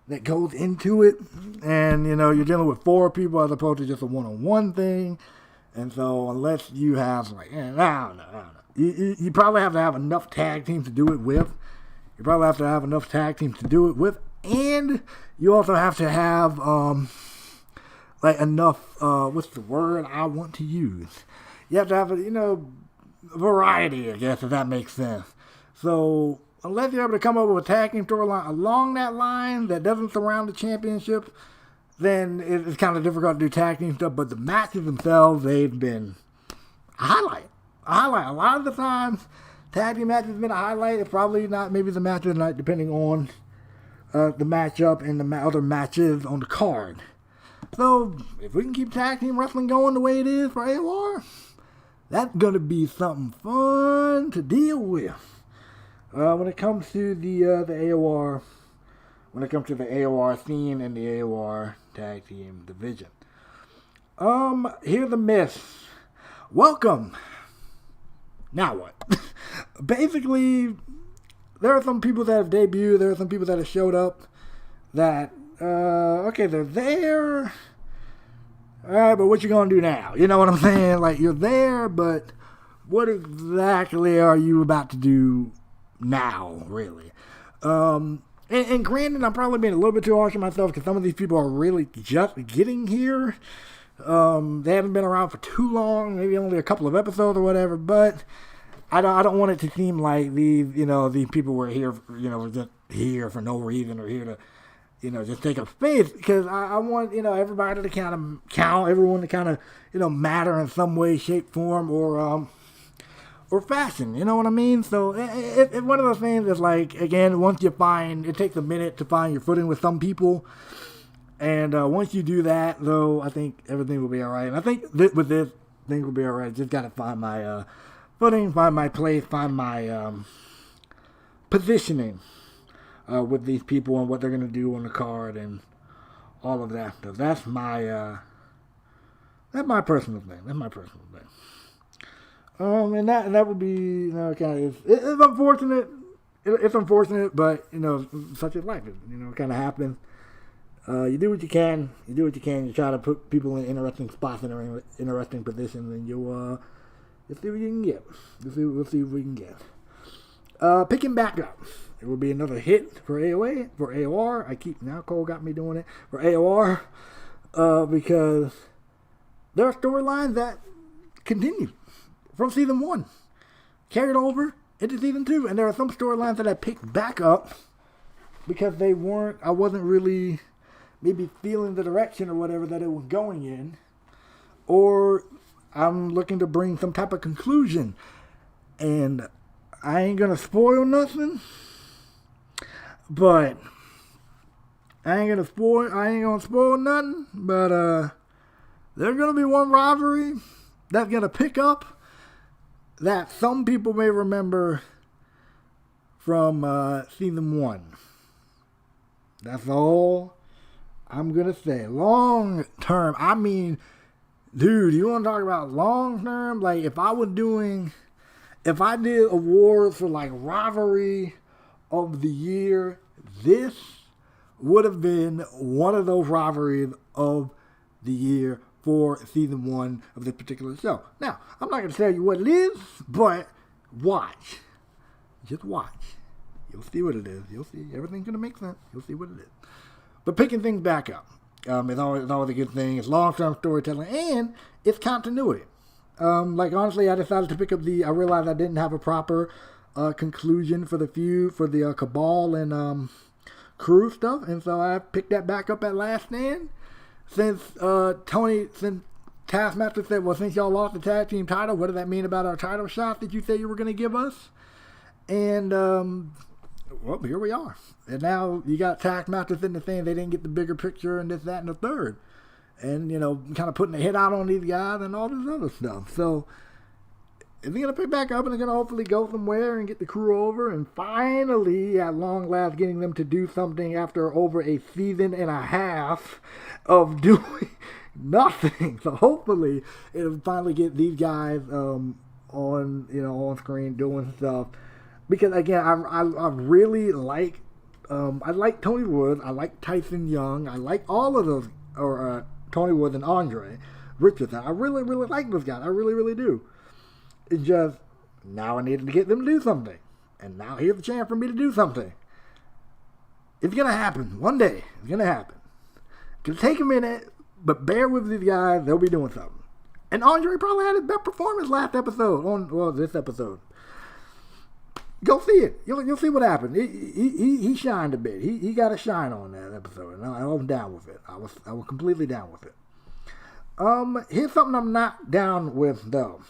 that goes into it, and you're dealing with 4 people as opposed to just a one-on-one thing, and so unless you have I don't know. You probably have to have enough tag teams to do it with. And you also have to have enough. What's the word I want to use? You have to have variety, I guess, if that makes sense. So unless you're able to come up with a tag team storyline along that line that doesn't surround the championship, then it's kind of difficult to do tag team stuff. But the matches themselves, they've been a highlight. A lot of the times, tag team matches have been a highlight. It's probably not maybe the match of the night, depending on the matchup and the other matches on the card. So if we can keep tag team wrestling going the way it is for AOR, that's going to be something fun to deal with. When it comes to the AOR, scene and the AOR tag team division. Here's the miss. Welcome. Now what? Basically, there are some people that have debuted. There are some people that have showed up that, they're there. Alright, but what you gonna do now? You know what I'm saying? Like, you're there, but what exactly are you about to do now, really? And granted, I'm probably being a little bit too harsh on myself because some of these people are really just getting here. They haven't been around for too long, maybe only a couple of episodes or whatever, but I don't want it to seem like these people were here, just here for no reason or here to, just take up space, because I want, everybody to kind of count, everyone to kind of, matter in some way, shape, form, or fashion, you know what I mean? So it's one of those things that's like, again, it takes a minute to find your footing with some people. And once you do that, though, I think everything will be all right. And I think with this, things will be all right. Just got to find my footing, find my place, find my positioning with these people and what they're going to do on the card and all of that stuff. That's my personal thing. That's my personal thing. And that would be, kind of, it's unfortunate. It's unfortunate, but, such is life. It kind of happens. You do what you can. You try to put people in interesting spots and interesting positions, and you'll see what you can get. We'll see what we can get. Picking back up. It will be another hit for AOA, for AOR. Now Cole got me doing it. For AOR, because there are storylines that continue from season 1, carried over into season 2, and there are some storylines that I picked back up because I wasn't really maybe feeling the direction or whatever that it was going in, or I'm looking to bring some type of conclusion, and I ain't gonna spoil nothing, but there's gonna be one rivalry that's gonna pick up that some people may remember from season 1. That's all I'm going to say. Long term, I mean, dude, you want to talk about long term? Like, if I did awards for, like, rivalry of the year, this would have been one of those rivalries of the year for season 1 of this particular show. Now, I'm not going to tell you what it is, but watch. Just watch. You'll see what it is. You'll see. Everything's going to make sense. You'll see what it is. But picking things back up, it's always a good thing. It's long-term storytelling, and it's continuity. Honestly, I decided to pick up I realized I didn't have a proper conclusion for the feud, for the Cabal and Crew stuff, and so I picked that back up at Last Stand. Since Taskmaster said, well, since y'all lost the tag team title, what does that mean about our title shot that you said you were going to give us? And, well, here we are. And now you got Taskmaster sitting there saying they didn't get the bigger picture and this, that, and the third. And, kind of putting a hit out on these guys and all this other stuff. So, is he going to pick back up and they're going to hopefully go somewhere and get the Crew over and finally, at long last, getting them to do something after over a season and a half of doing nothing. So hopefully it'll finally get these guys on screen doing stuff. Because again, I really like I like Tony Woods, I like Tyson Young, I like all of those, or Tony Woods and Andre Richardson. I really, really like those guys. I really, really do. It's just, now I needed to get them to do something. And now here's the chance for me to do something. It's going to happen. One day. It's going to happen. It's going to take a minute, but bear with these guys. They'll be doing something. And Andre probably had his best performance last episode, this episode. Go see it. You'll see what happened. He shined a bit. He got a shine on that episode. And I was down with it. I was completely down with it. Here's something I'm not down with, though.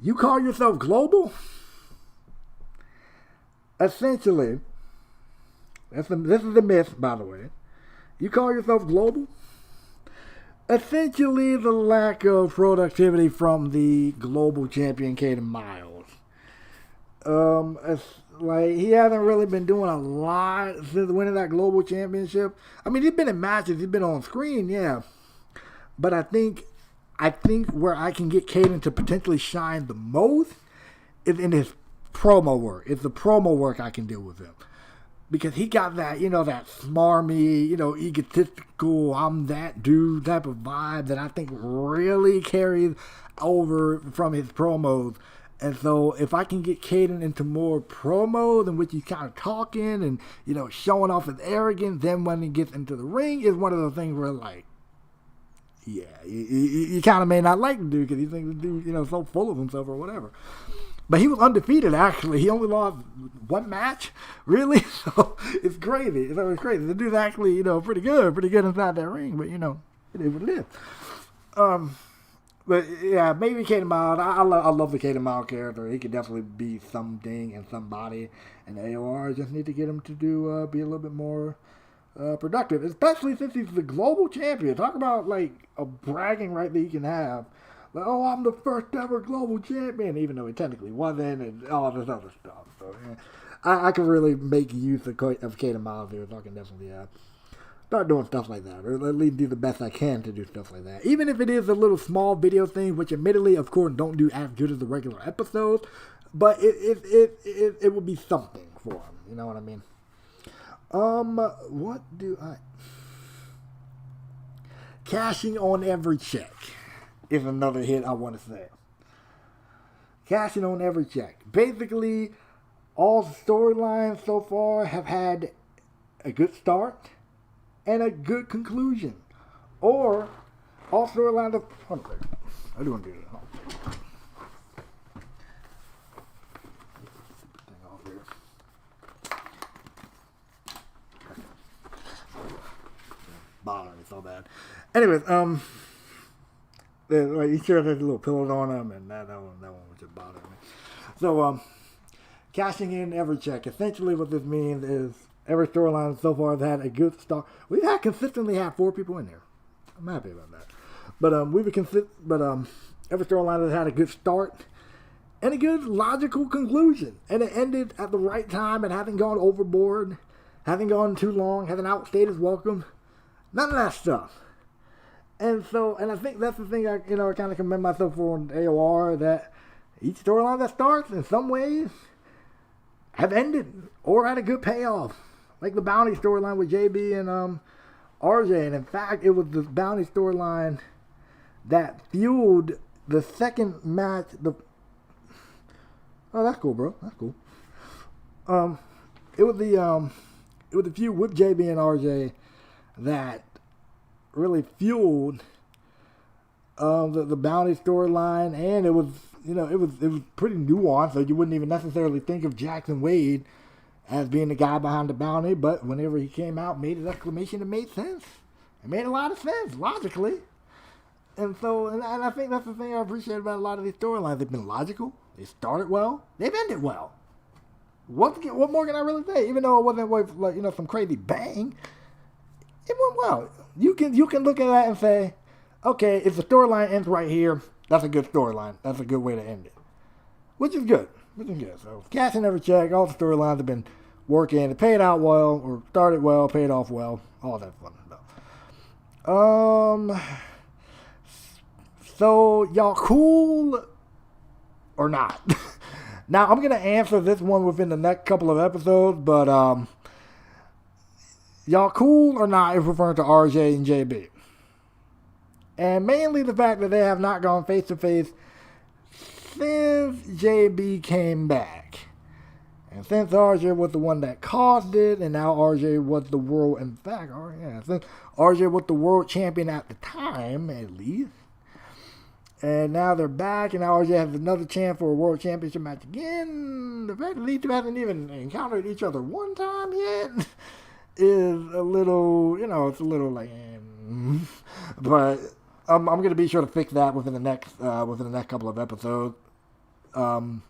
You call yourself global? Essentially, this is a myth, by the way. You call yourself global? Essentially, the lack of productivity from the global champion, Caden Miles. He hasn't really been doing a lot since winning that global championship. I mean, he's been in matches, he's been on screen, yeah. But I think where I can get Caden to potentially shine the most is in his promo work. It's the promo work I can do with him. Because he got that, that smarmy, egotistical, I'm that dude type of vibe that I think really carries over from his promos. And so if I can get Caden into more promos in which he's kind of talking and, showing off his arrogance, then when he gets into the ring, is one of those things where, like, yeah, you kind of may not like the dude because he thinks the dude, so full of himself or whatever. But he was undefeated, actually. He only lost one match, really. So it's crazy. It's crazy. The dude's actually, pretty good inside that ring. But, it is what it is. But, yeah, maybe Caden Miles. I love the Caden Miles character. He could definitely be something and somebody. And AOR just need to get him to be a little bit more productive. Especially since he's the global champion. Talk about, a bragging right that he can have. Like, oh, I'm the first ever global champion, even though he technically wasn't, and all this other stuff. So, yeah. I can really make use of Kate and Miles here, so I can definitely start doing stuff like that, or at least do the best I can to do stuff like that. Even if it is a little small video thing, which admittedly, of course, don't do as good as the regular episodes, but it would be something for them. You know what I mean? What do I... Cashing on every check is another hit I want to say. Cashing on every check. Basically, all the storylines so far have had a good start and a good conclusion. Or, all storylines have... Hold on a second. I do want to do this. Bothering me so bad. Anyways, he sure has a little pillows on him, and that one was just bothering me. So, cashing in every check. Essentially, what this means is every storyline so far has had a good start. We've consistently had 4 people in there. I'm happy about that. But every storyline has had a good start and a good logical conclusion, and it ended at the right time and hasn't gone overboard, hasn't gone too long, hasn't outstayed its welcome. None of that stuff. And I think that's the thing I kind of commend myself for on AOR, that each storyline that starts in some ways have ended or had a good payoff. Like the Bounty storyline with JB and RJ. And in fact, it was the Bounty storyline that fueled the second match. Oh, that's cool, bro. That's cool. It was the feud with JB and RJ that really fueled the Bounty storyline, and it was pretty nuanced. So you wouldn't even necessarily think of Jackson Wade as being the guy behind the Bounty, but whenever he came out, made an exclamation, it made sense. It made a lot of sense logically, and I think that's the thing I appreciate about a lot of these storylines. They've been logical. They started well. They've ended well. What more can I really say? Even though it wasn't like some crazy bang. It went well. You can look at that and say, okay, if the storyline ends right here, that's a good storyline. That's a good way to end it. Which is good. So, cashing every check, all the storylines have been working. It paid out well, or started well, paid off well, all that fun stuff. So, y'all cool or not? Now, I'm going to answer this one within the next couple of episodes, but, y'all cool or not if referring to RJ and JB? And mainly the fact that they have not gone face-to-face since JB came back. And since RJ was the one that caused it, and now RJ was the world, in fact, since RJ was the world champion at the time, at least. And now they're back, and now RJ has another chance for a world championship match again. The fact that these two haven't even encountered each other one time yet is a little, it's a little like, but I'm going to be sure to fix that within the next couple of episodes. I'm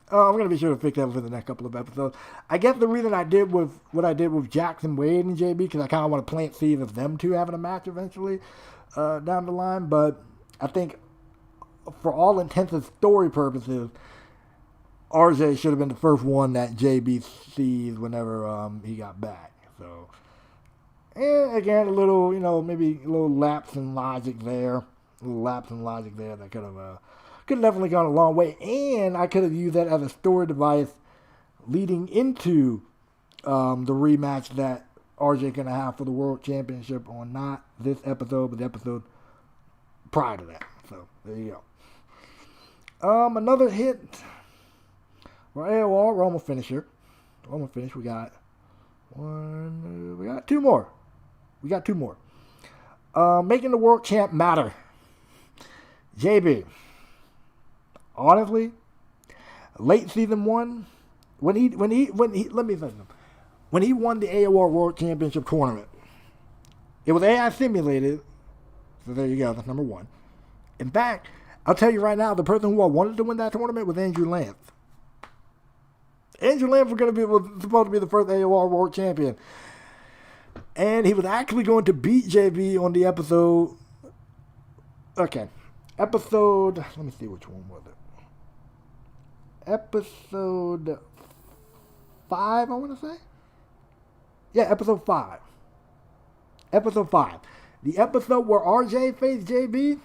going to be sure to fix that within the next couple of episodes. I guess the reason I did with what I did with Jackson Wade and JB, because I kind of want to plant seeds of them two having a match eventually down the line. But I think for all intents and story purposes, RJ should have been the first one that JB sees whenever he got back. So, and again, a little, maybe a little lapse in logic there. That could have definitely gone a long way. And I could have used that as a story device leading into the rematch that RJ going to have for the World Championship on not this episode, but the episode prior to that. So, there you go. Another hit for AOR. We're almost finished here. We got two more. Making the world champ matter. JB. Honestly, late season 1, when he let me say something. When he won the AOR World Championship tournament, it was AI simulated. So there you go. That's number 1. In fact, I'll tell you right now, the person who I wanted to win that tournament was Andrew Lance. Andrew Lance was supposed to be the first AOR World Champion. And he was actually going to beat JB on the episode. Okay. Let me see which one was it. Episode 5, I want to say. Yeah, episode 5. Episode 5. The episode where RJ faced JB,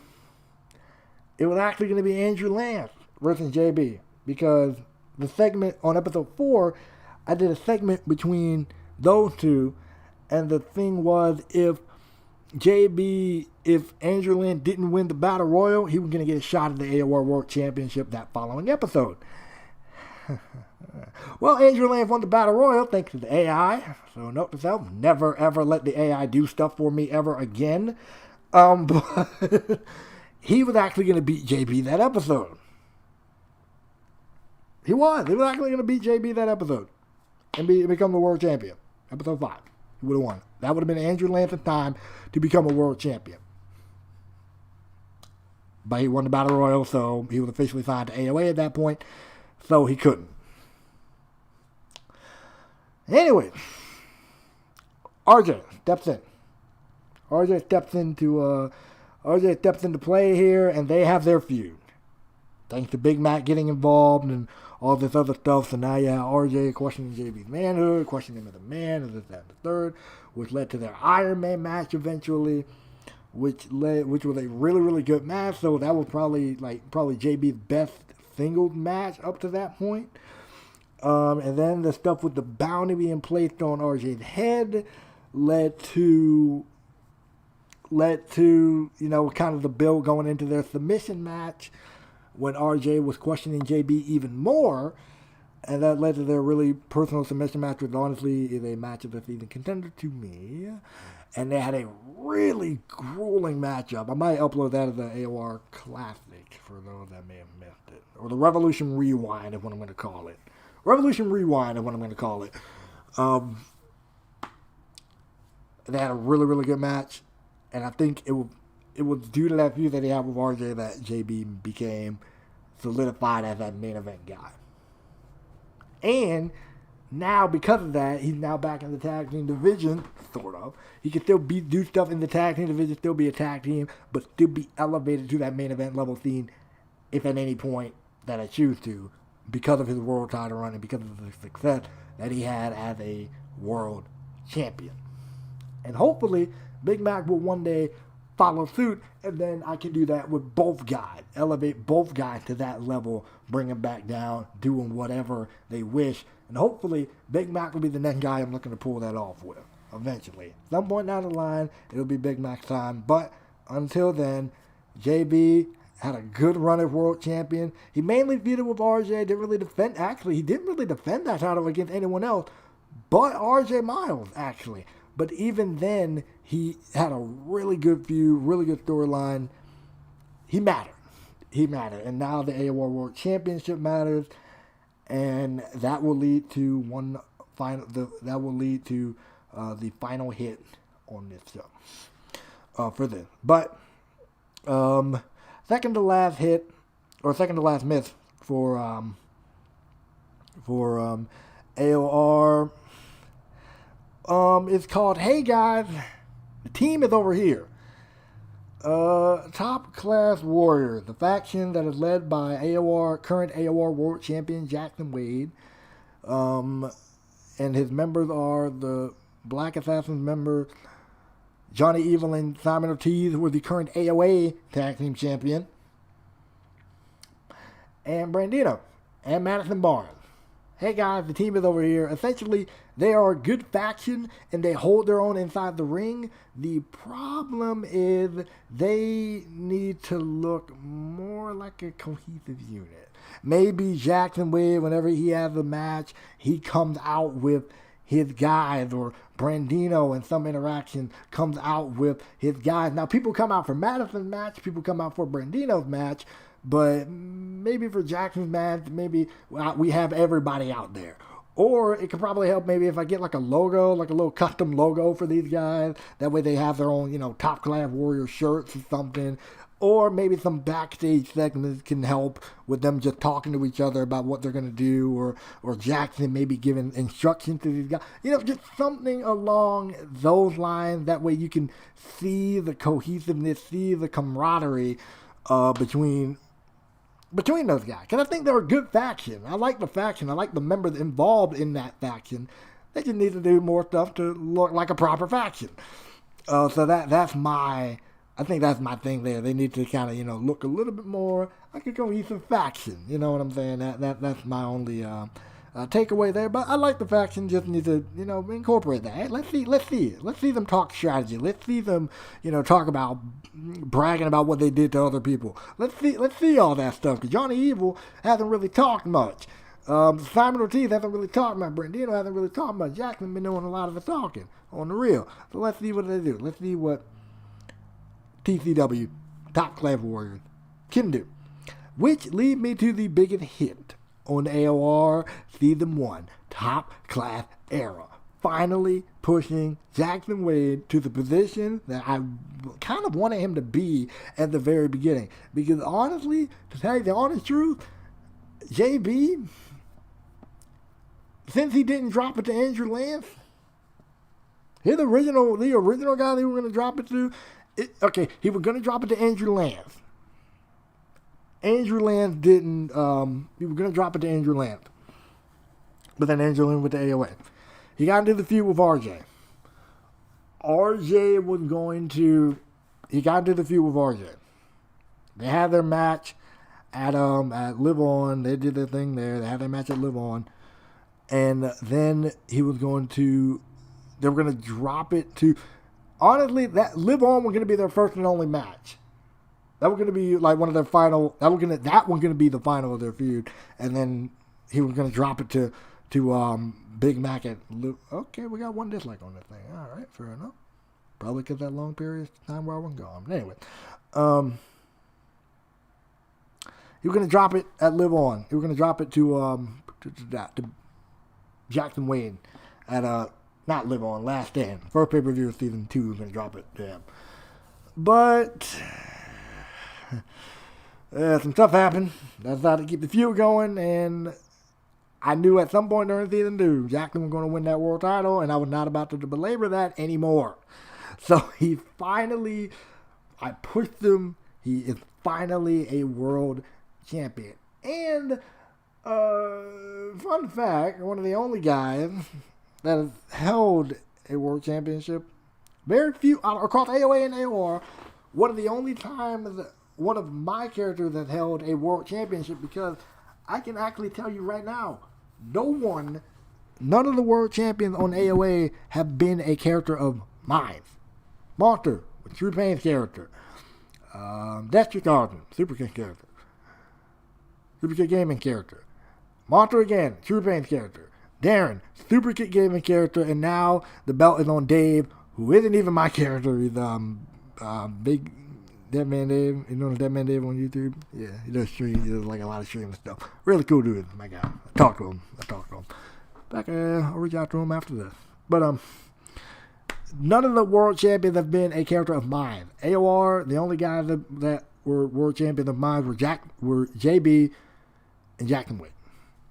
it was actually going to be Andrew Lance versus JB. Because the segment on episode 4, I did a segment between those two. And the thing was, if Andrew Lance didn't win the Battle Royal, he was going to get a shot at the AOR World Championship that following episode. Well, Andrew Lance won the Battle Royal thanks to the AI. So note to self, never ever let the AI do stuff for me ever again. But he was actually going to beat JB that episode. He was actually going to beat JB that episode and become the world champion. Episode 5. He would have won. That would have been Andrew Lance's time to become a world champion. But he won the Battle Royal, so he was officially signed to AOA at that point, so he couldn't. Anyway, RJ steps in. RJ steps into play here, and they have their feud. Thanks to Big Mac getting involved and all this other stuff. So now you have RJ questioning JB's manhood, questioning him as a man, and this, that, and the third, which led to their Iron Man match eventually, which was a really, really good match. So that was probably JB's best singles match up to that point. And then the stuff with the bounty being placed on RJ's head led to kind of the build going into their submission match, when RJ was questioning JB even more, and that led to their really personal submission match, which honestly is a match of the season contender to me. And they had a really grueling matchup. I might upload that as an AOR Classic for those that may have missed it. Or the Revolution Rewind is what I'm going to call it. They had a really, really good match. And I think it was due to that feud that he had with RJ that JB became solidified as that main event guy. And now, because of that, he's now back in the tag team division, sort of. He can still do stuff in the tag team division, still be a tag team, but still be elevated to that main event level scene if at any point that I choose to, because of his world title run and because of the success that he had as a world champion. And hopefully, Big Mac will one day follow suit, and then I can do that with both guys. Elevate both guys to that level, bring them back down, doing whatever they wish. And hopefully, Big Mac will be the next guy I'm looking to pull that off with, eventually. Some point down the line, it'll be Big Mac's time. But until then, JB had a good run as world champion. He mainly feuded with RJ, didn't really defend that title against anyone else, but RJ Miles, actually. But even then, he had a really good feud, really good storyline. He mattered. And now the AOR World Championship matters. And that will lead to the final hit on this show for this. But second to last miss for AOR. It's called Hey Guys, the team is over here. Top Class Warriors, the faction that is led by current AOR World Champion Jackson Wade. And his members are the Black Assassins member Johnny Evil and Simon Ortiz, who are the current AOA Tag Team Champion. And Brandino and Madison Barnes. Hey guys, the team is over here. Essentially, they are a good faction and they hold their own inside the ring. The problem is they need to look more like a cohesive unit. Maybe Jackson Wade, whenever he has a match, he comes out with his guys, or Brandino in some interaction comes out with his guys. Now, people come out for Madison's match, people come out for Brandino's match, but maybe for Jackson's match, maybe we have everybody out there. Or it could probably help maybe if I get like a logo, like a little custom logo for these guys. That way they have their own, Top Class Warrior shirts or something. Or maybe some backstage segments can help with them just talking to each other about what they're going to do. Or Jackson maybe giving instructions to these guys. Just something along those lines. That way you can see the cohesiveness, see the camaraderie between between those guys. Because I think they're a good faction. I like the faction. I like the members involved in that faction. They just need to do more stuff to look like a proper faction. So that's my... I think that's my thing there. They need to kind of, look a little bit more like a cohesive faction. You know what I'm saying? That's my only takeaway there. But I like the faction. Just need to, incorporate that. Hey, let's see it. Let's see them talk strategy. Let's see them, talk about bragging about what they did to other people. Let's see all that stuff. Because Johnny Evil hasn't really talked much. Simon Ortiz hasn't really talked much. Brandino hasn't really talked much. Jackson been doing a lot of the talking on the real. So let's see what they do. Let's see what TCW, Top Class Warriors, can do. Which lead me to the biggest hit on AOR Season 1, Top Class Era. Finally pushing Jackson Wade to the position that I kind of wanted him to be at the very beginning. Because honestly, to tell you the honest truth, JB, since he didn't drop it to Andrew Lance, the original guy they were going to drop it to, he was going to drop it to Andrew Lance. Andrew Lance didn't, he was going to drop it to Andrew Lance. But then Andrew Lance went to AOA. He got into the feud with RJ. He got into the feud with RJ. They had their match at Live On. They did their thing there. They had their match at Live On. And then they were going to drop it to, honestly, that Live On was going to be their first and only match. That was going to be like one of their final. That was going to be the final of their feud, and then he was going to drop it to Big Mac at. Okay, we got one dislike on this thing. All right, fair enough. Probably because that long period of time where I wasn't gone. But anyway, he was going to drop it at Live On. He was going to drop it to Jackson Wade at not Live On, Last Stand. First pay-per-view of Season 2, he was going to drop it to him. But some stuff happened. That's how to keep the feud going, and I knew at some point during Season 2, Jackson was going to win that world title, and I was not about to belabor that anymore. So I pushed him. He is finally a world champion. And fun fact, one of the only guys that has held a world championship, very few, across AOA and AOR, one of the only times one of my characters has held a world championship, because I can actually tell you right now, none of the world champions on AOA have been a character of mine. Monster, with True Pain's character. Destry Carlton, Super King character. Super King Gaming character. Monster again, True Pain's character. Darren, Super Kick Gaming character, and now the belt is on Dave, who isn't even my character. He's Big Dead Man Dave. You know Dead Man Dave on YouTube? Yeah, he does stream. He does like a lot of streaming stuff. Really cool dude, my guy. I talk to him. Back, I'll reach out to him after this. But none of the world champions have been a character of mine. AOR, the only guys that were world champions of mine were JB and Jackson Wade.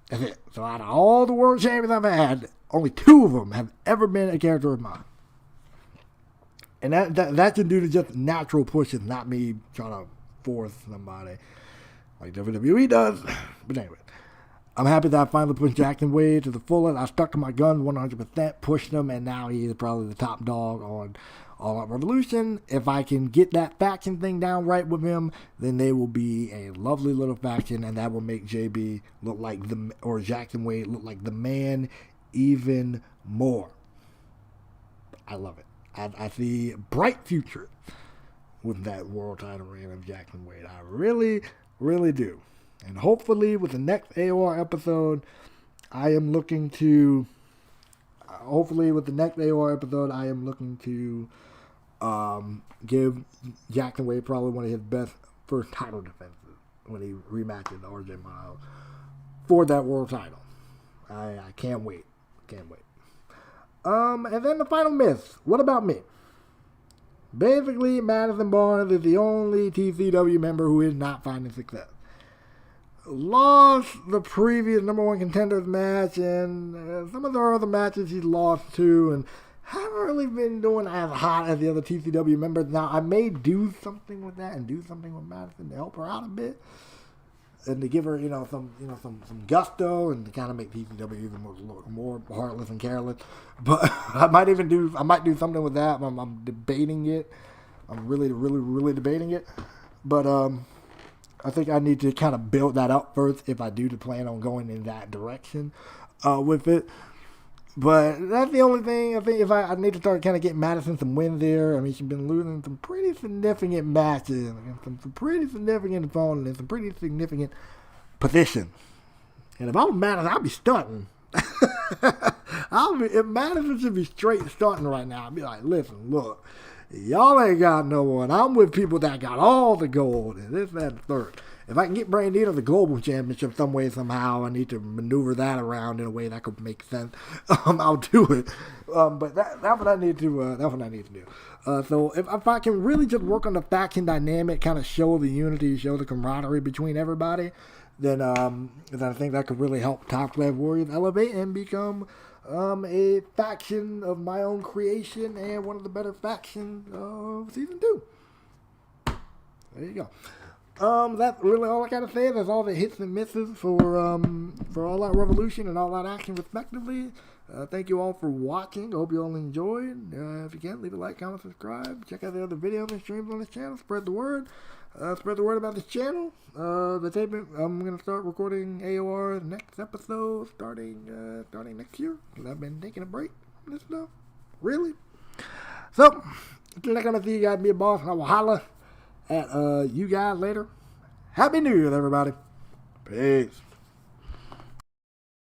That's it. So out of all the world champions I've had, only 2 of them have ever been a character of mine. And that's due to just natural pushes, not me trying to force somebody like WWE does. But anyway, I'm happy that I finally pushed Jackson Wade to the fullest. I stuck to my guns 100%, pushed him, and now he is probably the top dog on All Out Revolution. If I can get that faction thing down right with him, then they will be a lovely little faction, and that will make JB look like or Jackson Wade look like the man even more. I love it. I see a bright future with that world title reign of Jackson Wade. I really, really do. And hopefully with the next AOR episode, I am looking to give Jackson Wade probably one of his best first title defenses when he rematches RJ Miles for that world title. I can't wait. And then the final miss. What about me? Basically, Madison Barnes is the only TCW member who is not finding success. Lost the previous number 1 contenders match, and some of the other matches he's lost to, and haven't really been doing as hot as the other TCW members. Now, I may do something with that and do something with Madison to help her out a bit. and to give her, some gusto, and to kind of make PCW even more heartless and careless. But I might do something with that. I'm debating it. I'm really debating it. But I think I need to kind of build that up first if I do plan on going in that direction with it. But that's the only thing. I think if I need to start kind of getting Madison some wins there. I mean, she's been losing some pretty significant matches against some pretty significant opponents and some pretty significant positions. And if I was Madison, I'd be stunting. If Madison should be straight stunting right now, I'd be like, listen, look, y'all ain't got no one. I'm with people that got all the gold and this, that, and the third. If I can get Brandita the global championship some way, somehow, I need to maneuver that around in a way that could make sense. I'll do it. But that's what I need to. That's what I need to do. So if I can really just work on the faction dynamic, kind of show the unity, show the camaraderie between everybody, then I think that could really help Top Class Warriors elevate and become a faction of my own creation and one of the better factions of Season 2. There you go. That's really all I gotta say. That's all the hits and misses for All Out Revolution and All Out Action, respectively. Thank you all for watching. Hope you all enjoyed. If you can, leave a like, comment, subscribe. Check out the other videos and streams on this channel. Spread the word. Spread the word about this channel. The taping. I'm gonna start recording AOR next episode starting next year, because I've been taking a break from this stuff. Really. So, until next time, I see you guys. Be a boss, and I will holla at you guys later. Happy New Year, everybody. Peace.